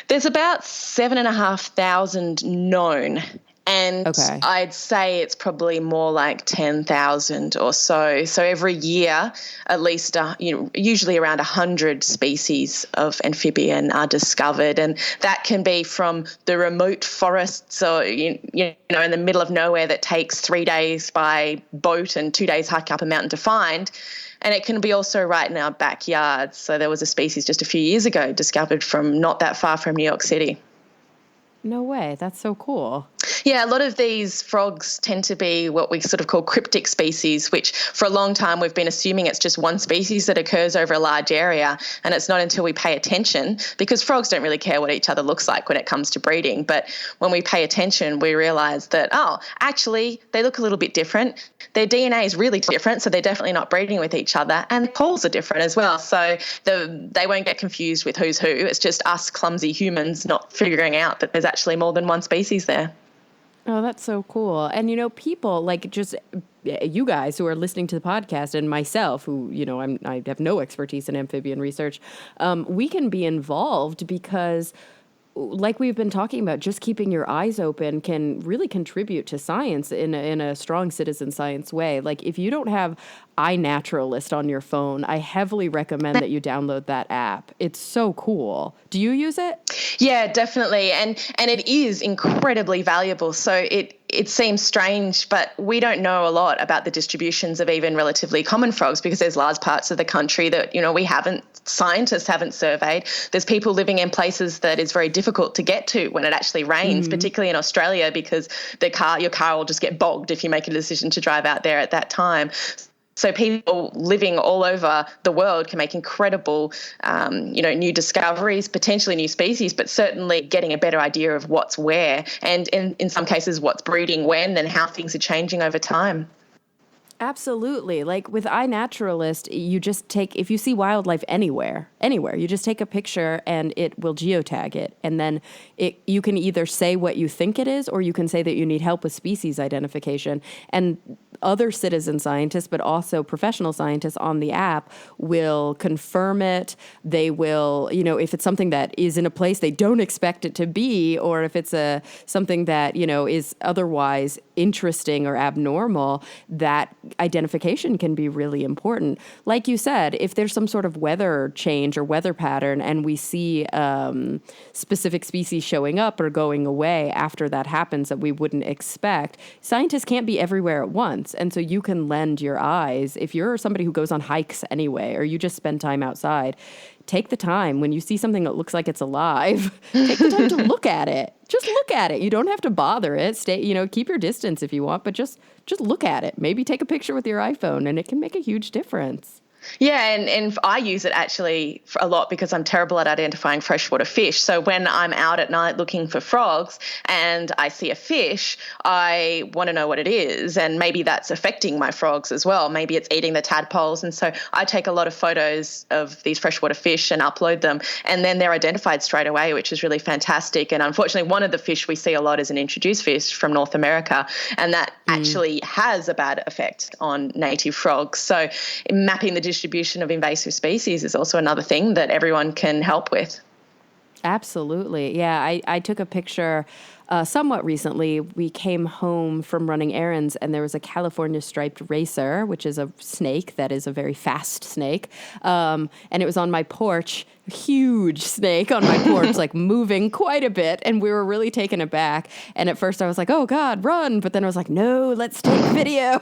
There's about 7,500 known. And okay. I'd say it's probably more like 10,000 or so. So every year, at least, usually around 100 species of amphibian are discovered. And that can be from the remote forests or, in the middle of nowhere that takes 3 days by boat and 2 days hike up a mountain to find. And it can be also right in our backyards. So there was a species just a few years ago discovered from not that far from New York City. No way. That's so cool. Yeah, a lot of these frogs tend to be what we sort of call cryptic species, which for a long time we've been assuming it's just one species that occurs over a large area. And it's not until we pay attention, because frogs don't really care what each other looks like when it comes to breeding. But when we pay attention, we realise that, actually, they look a little bit different. Their DNA is really different, so they're definitely not breeding with each other. And the calls are different as well. So they won't get confused with who's who. It's just us clumsy humans not figuring out that there's actually more than one species there. Oh, that's so cool. And, people like just you guys who are listening to the podcast, and myself who, I have no expertise in amphibian research, we can be involved because like we've been talking about, just keeping your eyes open can really contribute to science in a strong citizen science way. Like if you don't have iNaturalist on your phone, I heavily recommend that you download that app. It's so cool. Do you use it? Yeah, definitely. And it is incredibly valuable. So it seems strange, but we don't know a lot about the distributions of even relatively common frogs because there's large parts of the country that, scientists haven't surveyed. There's people living in places that is very difficult to get to when it actually rains, particularly in Australia, because your car will just get bogged if you make a decision to drive out there at that time. So people living all over the world can make incredible, new discoveries, potentially new species, but certainly getting a better idea of what's where and in some cases what's breeding when and how things are changing over time. Absolutely. Like with iNaturalist, you just if you see wildlife anywhere, you just take a picture and it will geotag it. And then you can either say what you think it is, or you can say that you need help with species identification. And other citizen scientists, but also professional scientists on the app will confirm it. They will, if it's something that is in a place they don't expect it to be, or if it's something that, is otherwise interesting or abnormal, that identification can be really important. Like you said, if there's some sort of weather change or weather pattern and we see specific species showing up or going away after that happens that we wouldn't expect, scientists can't be everywhere at once. And so you can lend your eyes. If you're somebody who goes on hikes anyway, or you just spend time outside, take the time when you see something that looks like it's alive, take the time to look at it. Just look at it. You don't have to bother it. Keep your distance if you want, but just look at it. Maybe take a picture with your iPhone and it can make a huge difference. Yeah, and I use it actually a lot because I'm terrible at identifying freshwater fish. So when I'm out at night looking for frogs and I see a fish, I want to know what it is, and maybe that's affecting my frogs as well. Maybe it's eating the tadpoles, and so I take a lot of photos of these freshwater fish and upload them, and then they're identified straight away, which is really fantastic. And unfortunately, one of the fish we see a lot is an introduced fish from North America, and that actually has a bad effect on native frogs. So mapping the distribution of invasive species is also another thing that everyone can help with. Absolutely. Yeah, I took a picture somewhat recently. We came home from running errands and there was a California striped racer, which is a snake that is a very fast snake. And it was on my porch, huge snake on my porch, like moving quite a bit. And we were really taken aback. And at first I was like, oh God, run. But then I was like, no, let's take video.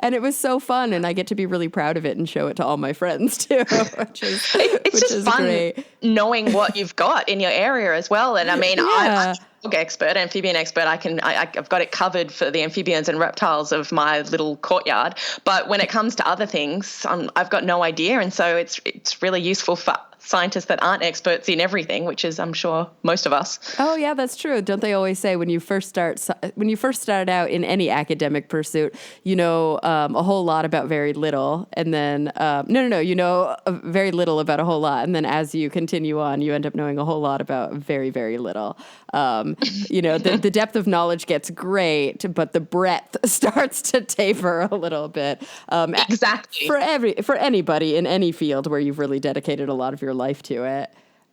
And it was so fun. And I get to be really proud of it and show it to all my friends too, it's just fun great. Knowing what you've got in your area as well. And I mean, I'm a dog expert, amphibian expert. I've got it covered for the amphibians and reptiles of my little courtyard. But when it comes to other things, I've got no idea. And so it's really useful for scientists that aren't experts in everything, which is, I'm sure, most of us. Oh yeah, that's true. Don't they always say when you first start out in any academic pursuit, you know a whole lot about very little, and then you know very little about a whole lot, and then as you continue on, you end up knowing a whole lot about very, very little. The depth of knowledge gets great, but the breadth starts to taper a little bit. Exactly. For anybody in any field where you've really dedicated a lot of your life to it.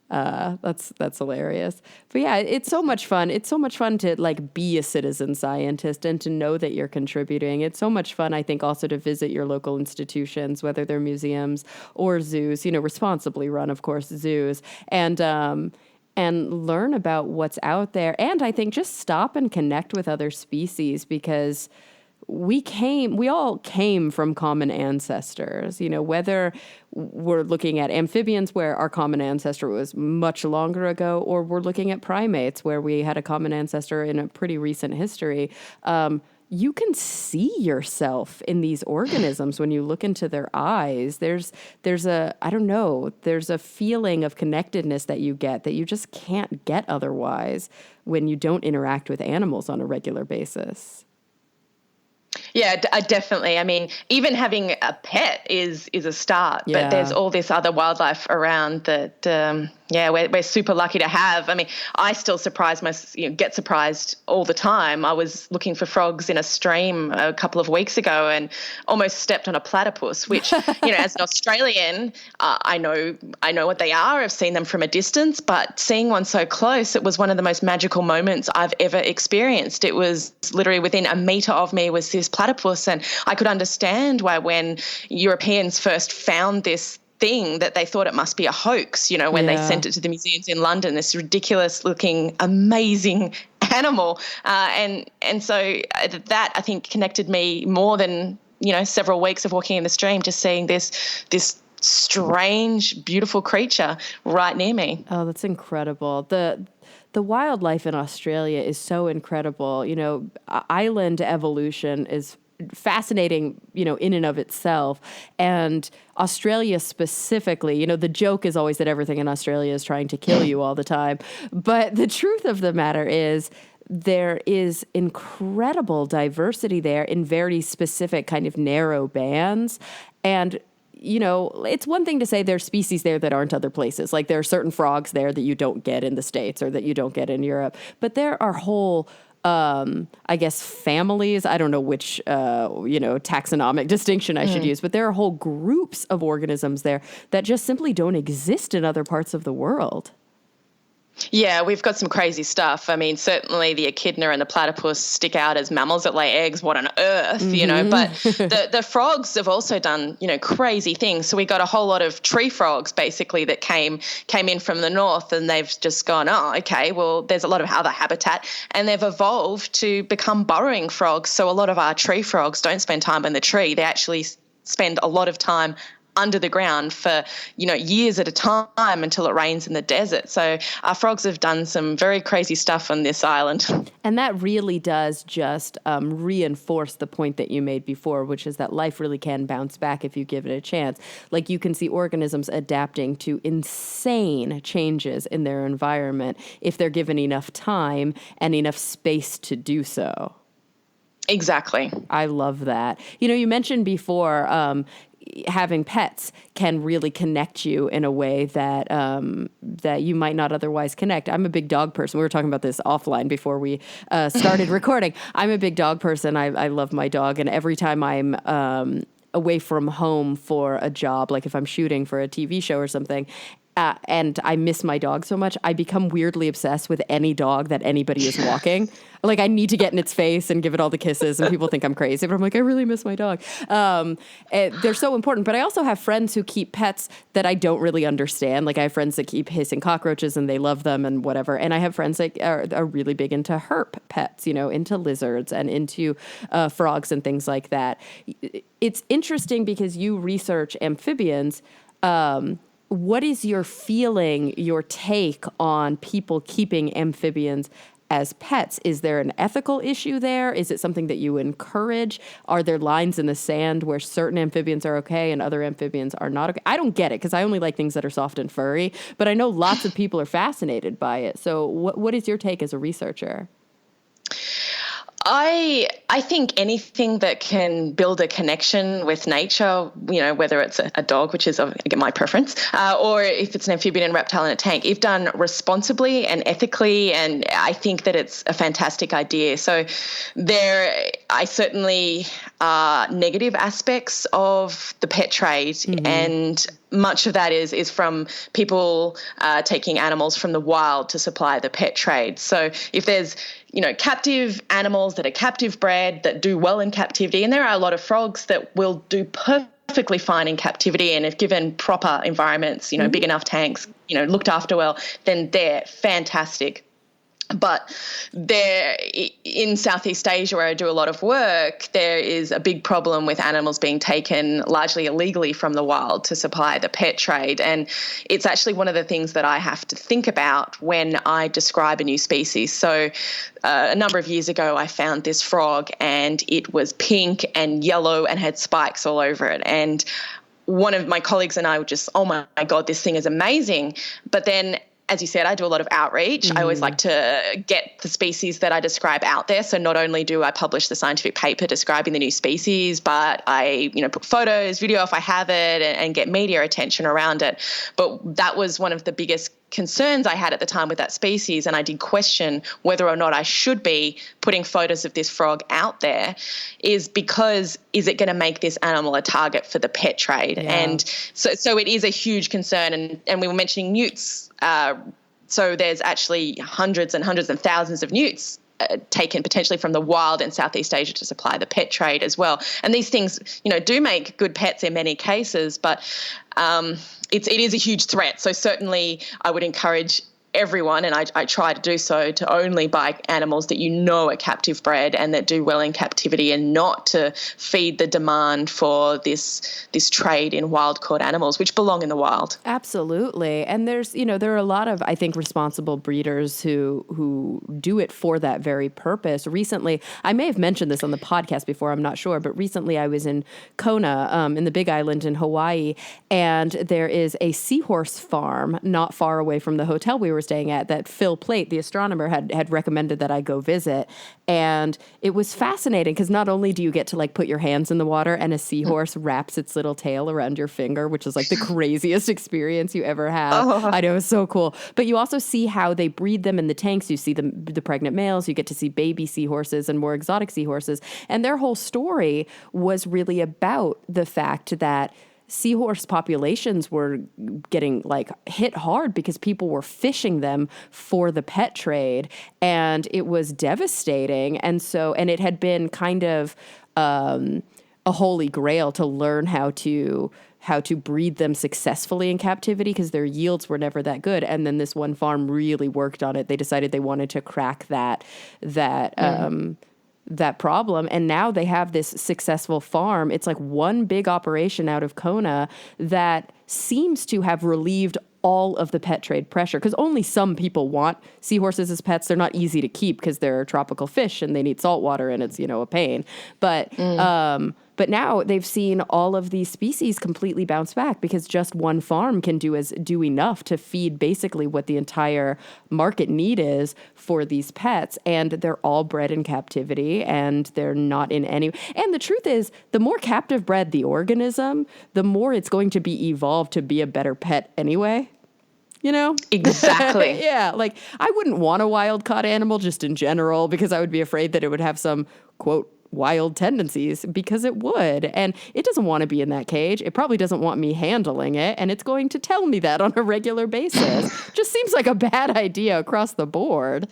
That's hilarious. But yeah, it's so much fun. It's so much fun to like be a citizen scientist and to know that you're contributing. It's so much fun, I think, also to visit your local institutions, whether they're museums or zoos, responsibly run, of course, zoos, and learn about what's out there. And I think just stop and connect with other species, because we all came from common ancestors, whether we're looking at amphibians where our common ancestor was much longer ago, or we're looking at primates where we had a common ancestor in a pretty recent history. You can see yourself in these organisms when you look into their eyes. There's a feeling of connectedness that you get that you just can't get otherwise when you don't interact with animals on a regular basis. Yeah, definitely. I mean, even having a pet is a start, Yeah. but there's all this other wildlife around that Yeah, we're super lucky to have. I mean, I still get surprised all the time. I was looking for frogs in a stream a couple of weeks ago and almost stepped on a platypus, which, as an Australian, I know what they are. I've seen them from a distance, but seeing one so close, it was one of the most magical moments I've ever experienced. It was literally within a metre of me was this platypus, and I could understand why when Europeans first found this thing that they thought it must be a hoax, when they sent it to the museums in London, this ridiculous looking, amazing animal. And so that I think connected me more than, several weeks of walking in the stream, just seeing this strange, beautiful creature right near me. Oh, that's incredible. The wildlife in Australia is so incredible. Island evolution is fascinating, in and of itself. And Australia specifically, the joke is always that everything in Australia is trying to kill you all the time. But the truth of the matter is there is incredible diversity there in very specific kind of narrow bands. And it's one thing to say there's species there that aren't other places. Like there are certain frogs there that you don't get in the States or that you don't get in Europe. But there are whole I guess families, I don't know which, taxonomic distinction I should use, but there are whole groups of organisms there that just simply don't exist in other parts of the world. Yeah, we've got some crazy stuff. I mean, certainly the echidna and the platypus stick out as mammals that lay eggs. What on earth, But the frogs have also done, crazy things. So we got a whole lot of tree frogs basically that came in from the north, and they've just gone, oh, okay, well, there's a lot of other habitat, and they've evolved to become burrowing frogs. So a lot of our tree frogs don't spend time in the tree. They actually spend a lot of time under the ground for, years at a time until it rains in the desert. So our frogs have done some very crazy stuff on this island. And that really does just reinforce the point that you made before, which is that life really can bounce back if you give it a chance. Like you can see organisms adapting to insane changes in their environment if they're given enough time and enough space to do so. Exactly. I love that. You mentioned before having pets can really connect you in a way that that you might not otherwise connect. I'm a big dog person. We were talking about this offline before we started recording. I'm a big dog person. I love my dog, and every time I'm away from home for a job, like if I'm shooting for a TV show or something, and I miss my dog so much, I become weirdly obsessed with any dog that anybody is walking. Like I need to get in its face and give it all the kisses, and people think I'm crazy, but I'm like, I really miss my dog. They're so important. But I also have friends who keep pets that I don't really understand. Like I have friends that keep hissing cockroaches and they love them and whatever. And I have friends that are really big into herp pets, into lizards and into frogs and things like that. It's interesting because you research amphibians. What is your feeling, your take on people keeping amphibians as pets? Is there an ethical issue there? Is it something that you encourage? Are there lines in the sand where certain amphibians are okay and other amphibians are not okay? I don't get it because I only like things that are soft and furry, but I know lots of people are fascinated by it. So what is your take as a researcher? I think anything that can build a connection with nature, whether it's a dog, which is again my preference, or if it's an amphibian and reptile in a tank, if done responsibly and ethically, and I think that it's a fantastic idea. So I certainly negative aspects of the pet trade, and much of that is from people taking animals from the wild to supply the pet trade. So if there's captive animals that are captive bred that do well in captivity, and there are a lot of frogs that will do perfectly fine in captivity, and if given proper environments, big enough tanks, looked after well, then they're fantastic. But there, in Southeast Asia, where I do a lot of work, there is a big problem with animals being taken largely illegally from the wild to supply the pet trade. And it's actually one of the things that I have to think about when I describe a new species. So a number of years ago, I found this frog, and it was pink and yellow and had spikes all over it. And one of my colleagues and I were just, oh my God, this thing is amazing. But then, as you said, I do a lot of outreach. I always like to get the species that I describe out there. So not only do I publish the scientific paper describing the new species, but I, put photos, video if I have it, and get media attention around it. But that was one of the biggest concerns I had at the time with that species, and I did question whether or not I should be putting photos of this frog out there, is because is it going to make this animal a target for the pet trade? Yeah. And so it is a huge concern. And we were mentioning newts. So there's actually hundreds and hundreds and thousands of newts taken potentially from the wild in Southeast Asia to supply the pet trade as well. And these things, do make good pets in many cases, but it is a huge threat. So certainly I would encourage everyone, and I try to do so, to only buy animals that are captive bred and that do well in captivity, and not to feed the demand for this trade in wild caught animals, which belong in the wild. Absolutely. And there's, there are a lot of, I think, responsible breeders who do it for that very purpose. Recently, I may have mentioned this on the podcast before, I'm not sure, but recently I was in Kona, in the Big Island in Hawaii, and there is a seahorse farm not far away from the hotel we were staying at that Phil Plait, the astronomer, had recommended that I go visit. And it was fascinating because not only do you get to put your hands in the water and a seahorse wraps its little tail around your finger, which is the craziest experience you ever have. Oh. I know, it's so cool. But you also see how they breed them in the tanks. You see the pregnant males, you get to see baby seahorses and more exotic seahorses. And their whole story was really about the fact that seahorse populations were getting hit hard because people were fishing them for the pet trade, and it was devastating. And it had been kind of a holy grail to learn how to breed them successfully in captivity, because their yields were never that good. And then this one farm really worked on it. They decided they wanted to crack that problem. And now they have this successful farm. It's one big operation out of Kona that seems to have relieved all of the pet trade pressure, because only some people want seahorses as pets. They're not easy to keep because they're tropical fish and they need salt water, and it's, a pain. But now they've seen all of these species completely bounce back because just one farm can do enough to feed basically what the entire market need is for these pets. And they're all bred in captivity, and they're not in any. And the truth is, the more captive bred the organism, the more it's going to be evolved to be a better pet anyway. Exactly. Yeah. I wouldn't want a wild caught animal just in general, because I would be afraid that it would have some, quote, wild tendencies, because it would. And it doesn't want to be in that cage. It probably doesn't want me handling it. And it's going to tell me that on a regular basis. Just seems like a bad idea across the board.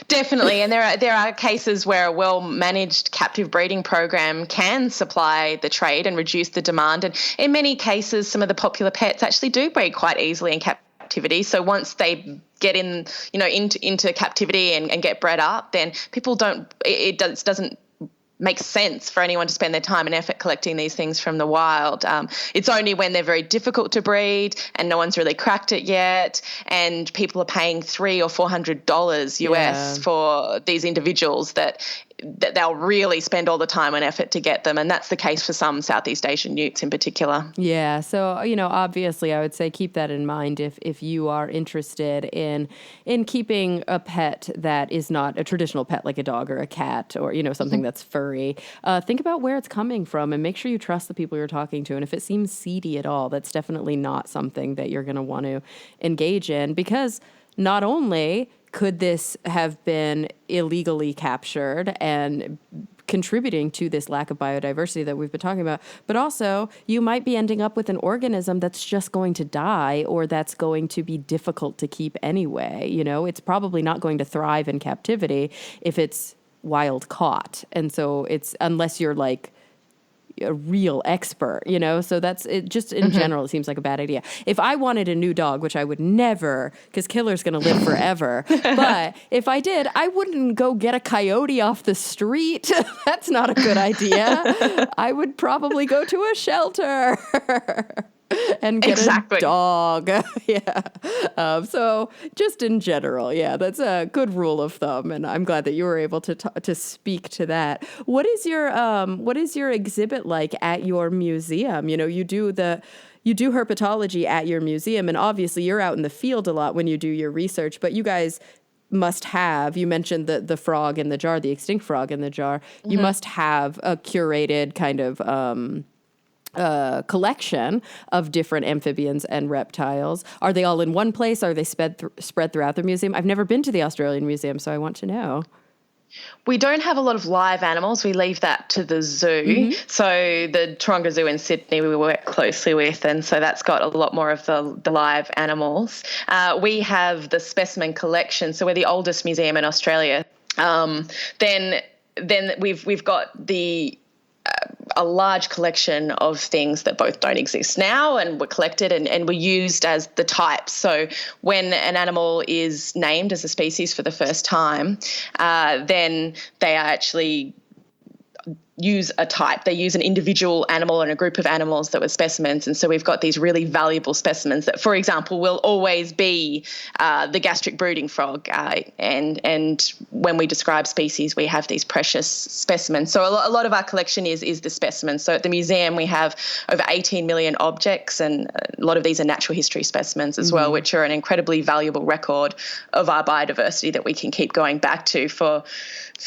Definitely. And there are cases where a well-managed captive breeding program can supply the trade and reduce the demand. And in many cases, some of the popular pets actually do breed quite easily in captivity. So once they get into captivity and get bred up, then people doesn't make sense for anyone to spend their time and effort collecting these things from the wild. It's only when they're very difficult to breed and no one's really cracked it yet, and people are paying $300 or $400 US for these individuals that they'll really spend all the time and effort to get them. And that's the case for some Southeast Asian newts in particular. Yeah. So, obviously I would say keep that in mind if you are interested in keeping a pet that is not a traditional pet like a dog or a cat or, something that's furry. Think about where it's coming from and make sure you trust the people you're talking to. And if it seems seedy at all, that's definitely not something that you're going to want to engage in, because not only could this have been illegally captured and contributing to this lack of biodiversity that we've been talking about, but also you might be ending up with an organism that's just going to die, or that's going to be difficult to keep anyway. It's probably not going to thrive in captivity if it's wild caught. And so it's, unless you're a real expert, so that's it. Just in general, it seems like a bad idea. If I wanted a new dog, which I would never, because Killer's going to live forever, but if I did, I wouldn't go get a coyote off the street. That's not a good idea. I would probably go to a shelter and get a dog. Yeah. So just in general, that's a good rule of thumb. And I'm glad that you were able to speak to that. What is your exhibit like at your museum? You do herpetology at your museum, and obviously you're out in the field a lot when you do your research, but you guys must have, you mentioned the frog in the jar, the extinct frog in the jar. You must have a curated kind of collection of different amphibians and reptiles. Are they all in one place? Are they spread throughout the museum? I've never been to the Australian Museum, so I want to know. We don't have a lot of live animals. We leave that to the zoo. So the Taronga Zoo in Sydney we work closely with, and so that's got a lot more of the live animals. We have the specimen collection, so we're the oldest museum in Australia. Then we've got a large collection of things that both don't exist now and were collected and were used as the types. So when an animal is named as a species for the first time, then they are actually use a type. They use an individual animal and a group of animals that were specimens. And so we've got these really valuable specimens that, for example, will always be the gastric brooding frog. And when we describe species, we have these precious specimens. So a lot of our collection is the specimens. So at the museum, we have over 18 million objects, and a lot of these are natural history specimens as well, which are an incredibly valuable record of our biodiversity that we can keep going back to for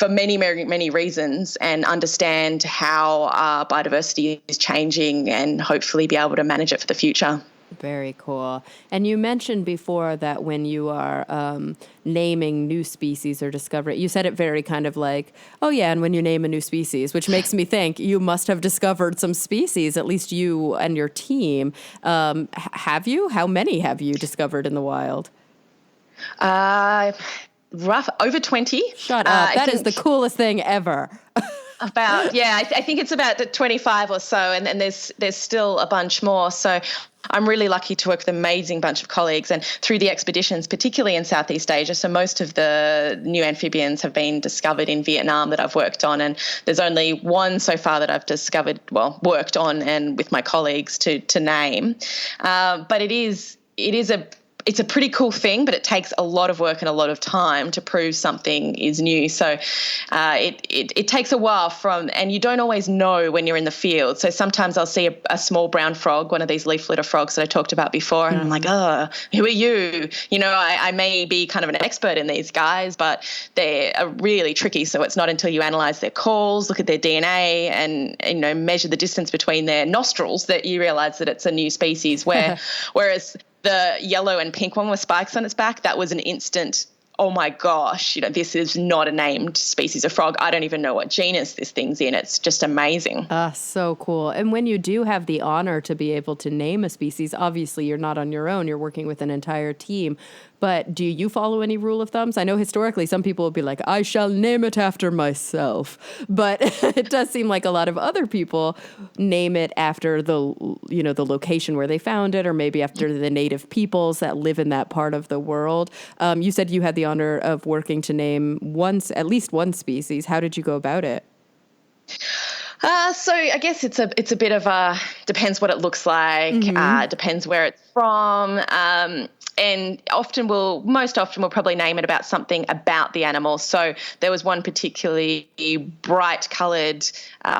many, many, many reasons, and understand how our biodiversity is changing and hopefully be able to manage it for the future. Very cool. And you mentioned before that when you are naming new species or discovering, you said it very kind of like, oh yeah, and when you name a new species, which makes me think you must have discovered some species, at least you and your team. Have you? How many have you discovered in the wild? Rough over 20. Shut up. That is the coolest thing ever. I think it's about 25 or so, and there's still a bunch more. So I'm really lucky to work with an amazing bunch of colleagues, and through the expeditions, particularly in Southeast Asia. So most of the new amphibians have been discovered in Vietnam that I've worked on, and there's only one so far that I've worked on and with my colleagues to name. But it's a pretty cool thing, but it takes a lot of work and a lot of time to prove something is new. So it takes a while and you don't always know when you're in the field. So sometimes I'll see a small brown frog, one of these leaf litter frogs that I talked about before, and I'm like, oh, who are you? You know, I may be kind of an expert in these guys, but they are really tricky. So it's not until you analyze their calls, look at their DNA, and, you know, measure the distance between their nostrils that you realize that it's a new species. Whereas the yellow and pink one with spikes on its back, that was an instant, oh my gosh, you know, this is not a named species of frog. I don't even know what genus this thing's in. It's just amazing. So cool. And when you do have the honor to be able to name a species, obviously you're not on your own, you're working with an entire team. But do you follow any rule of thumbs? I know historically some people will be like, I shall name it after myself. But it does seem like a lot of other people name it after the location where they found it, or maybe after the native peoples that live in that part of the world. You said you had the honor of working to name at least one species. How did you go about it? So I guess it's a bit of depends what it looks like, depends where it's from. And most often we'll probably name it about something about the animal. So there was one particularly bright coloured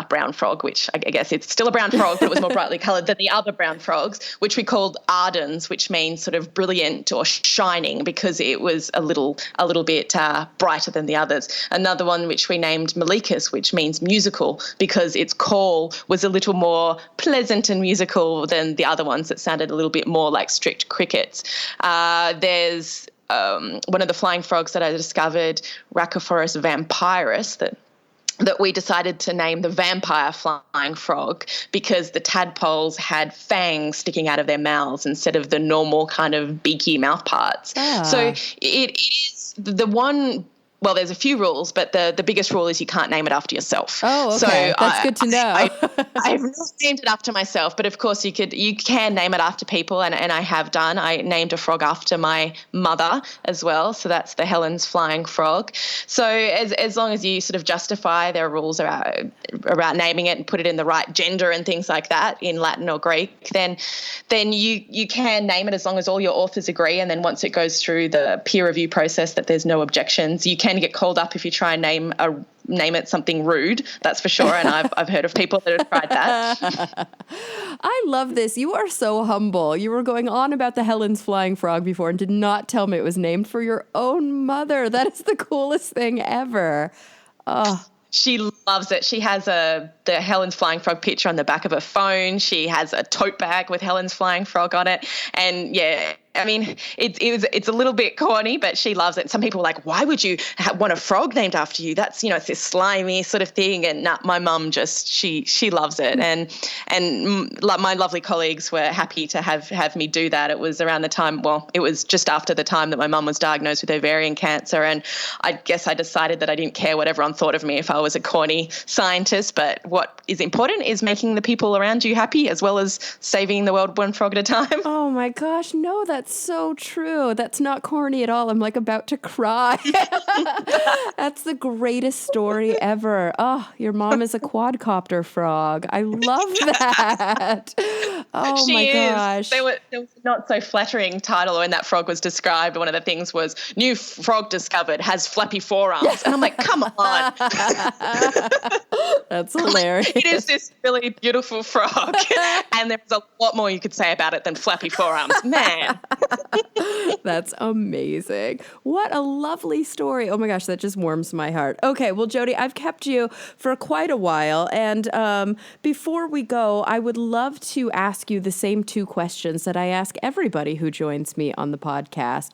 brown frog, which I guess it's still a brown frog, but it was more brightly coloured than the other brown frogs, which we called ardens, which means sort of brilliant or shining, because it was a little bit brighter than the others. Another one which we named Malikas, which means musical, because its call was a little more pleasant and musical than the other ones that sounded a little bit more like strict crickets. There's one of the flying frogs that I discovered, Rhacophorus vampirus, that we decided to name the vampire flying frog because the tadpoles had fangs sticking out of their mouths instead of the normal kind of beaky mouth parts. So it is the one. Well, there's a few rules, but the biggest rule is you can't name it after yourself. Oh, okay. So that's good to know. I've not named it after myself, but of course you can name it after people, and I have done. I named a frog after my mother as well, so that's the Helen's flying frog. So as long as you sort of justify, there are rules around naming it and put it in the right gender and things like that in Latin or Greek, then you can name it as long as all your authors agree, and then once it goes through the peer review process that there's no objections, you can get called up if you try and name it something rude, that's for sure, and I've heard of people that have tried that. I love this. You are so humble. You were going on about the Helen's flying frog before and did not tell me it was named for your own mother. That is the coolest thing ever. Oh. She loves it. She has the Helen's Flying Frog picture on the back of her phone. She has a tote bag with Helen's Flying Frog on it. And yeah, I mean, it's a little bit corny, but she loves it. Some people are like, why would you want a frog named after you? That's, it's this slimy sort of thing. And my mum just, she loves it. And my lovely colleagues were happy to have me do that. It was around the time, it was just after the time that my mum was diagnosed with ovarian cancer. And I guess I decided that I didn't care what everyone thought of me if I was a corny scientist. But what is important is making the people around you happy, as well as saving the world one frog at a time. Oh my gosh, no, that's so true. That's not corny at all. I'm like about to cry. That's the greatest story ever. Oh, your mom is a quadcopter frog. I love that. Oh she my is. Gosh. There was not so flattering title when that frog was described. One of the things was new frog discovered, has flappy forearms. And I'm like, come on. That's hilarious. It is this really beautiful frog. And there's a lot more you could say about it than flappy forearms. Man. That's amazing. What a lovely story. Oh my gosh, that just warms my heart. Okay, well, Jodi, I've kept you for quite a while. And before we go, I would love to ask you the same two questions that I ask everybody who joins me on the podcast.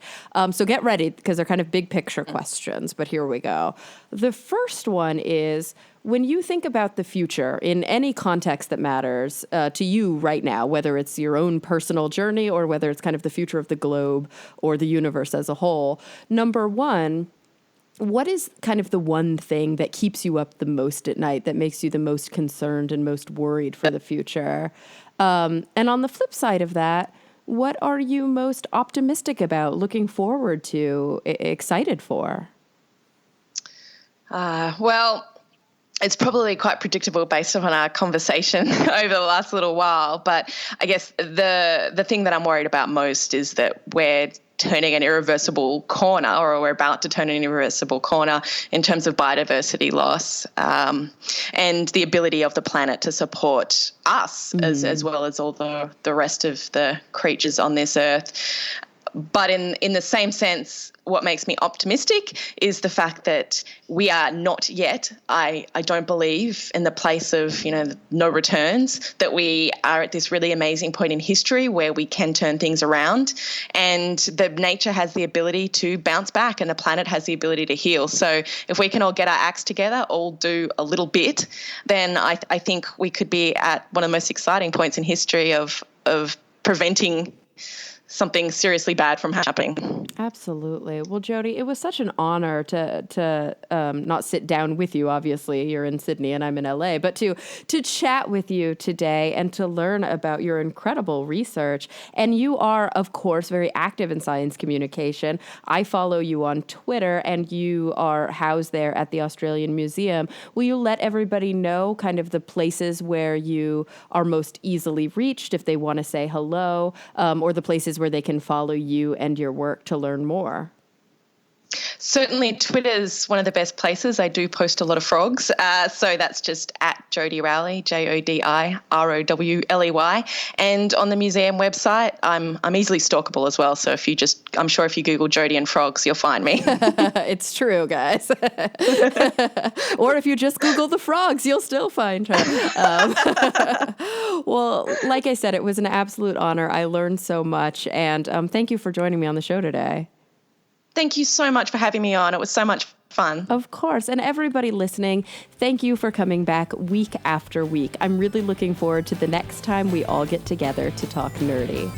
So get ready, because they're kind of big picture questions, but here we go. The first one is, when you think about the future in any context that matters to you right now, whether it's your own personal journey or whether it's kind of the future of the globe or the universe as a whole, number one, what is kind of the one thing that keeps you up the most at night, that makes you the most concerned and most worried for the future? And on the flip side of that, what are you most optimistic about, looking forward to, excited for? Well, it's probably quite predictable based on our conversation over the last little while. But I guess the thing that I'm worried about most is that we're turning an irreversible corner, or we're about to turn an irreversible corner in terms of biodiversity loss, and the ability of the planet to support us as well as all the rest of the creatures on this earth. But in the same sense, what makes me optimistic is the fact that we are not yet, I don't believe, in the place of, no returns, that we are at this really amazing point in history where we can turn things around, and the nature has the ability to bounce back and the planet has the ability to heal. So if we can all get our acts together, all do a little bit, then I think we could be at one of the most exciting points in history of preventing something seriously bad from happening. Absolutely. Well, Jodi, it was such an honor to not sit down with you. Obviously, you're in Sydney and I'm in LA, but to chat with you today and to learn about your incredible research. And you are, of course, very active in science communication. I follow you on Twitter, and you are housed there at the Australian Museum. Will you let everybody know kind of the places where you are most easily reached if they want to say hello, or the places where they can follow you and your work to learn more? Certainly, Twitter's one of the best places. I do post a lot of frogs. So that's just at Jodi Rowley, JodiRowley. And on the museum website, I'm easily stalkable as well. So I'm sure if you Google Jodi and frogs, you'll find me. It's true, guys. Or if you just Google the frogs, you'll still find her. Well, like I said, it was an absolute honor. I learned so much. And thank you for joining me on the show today. Thank you so much for having me on. It was so much fun. Of course. And everybody listening, thank you for coming back week after week. I'm really looking forward to the next time we all get together to talk nerdy.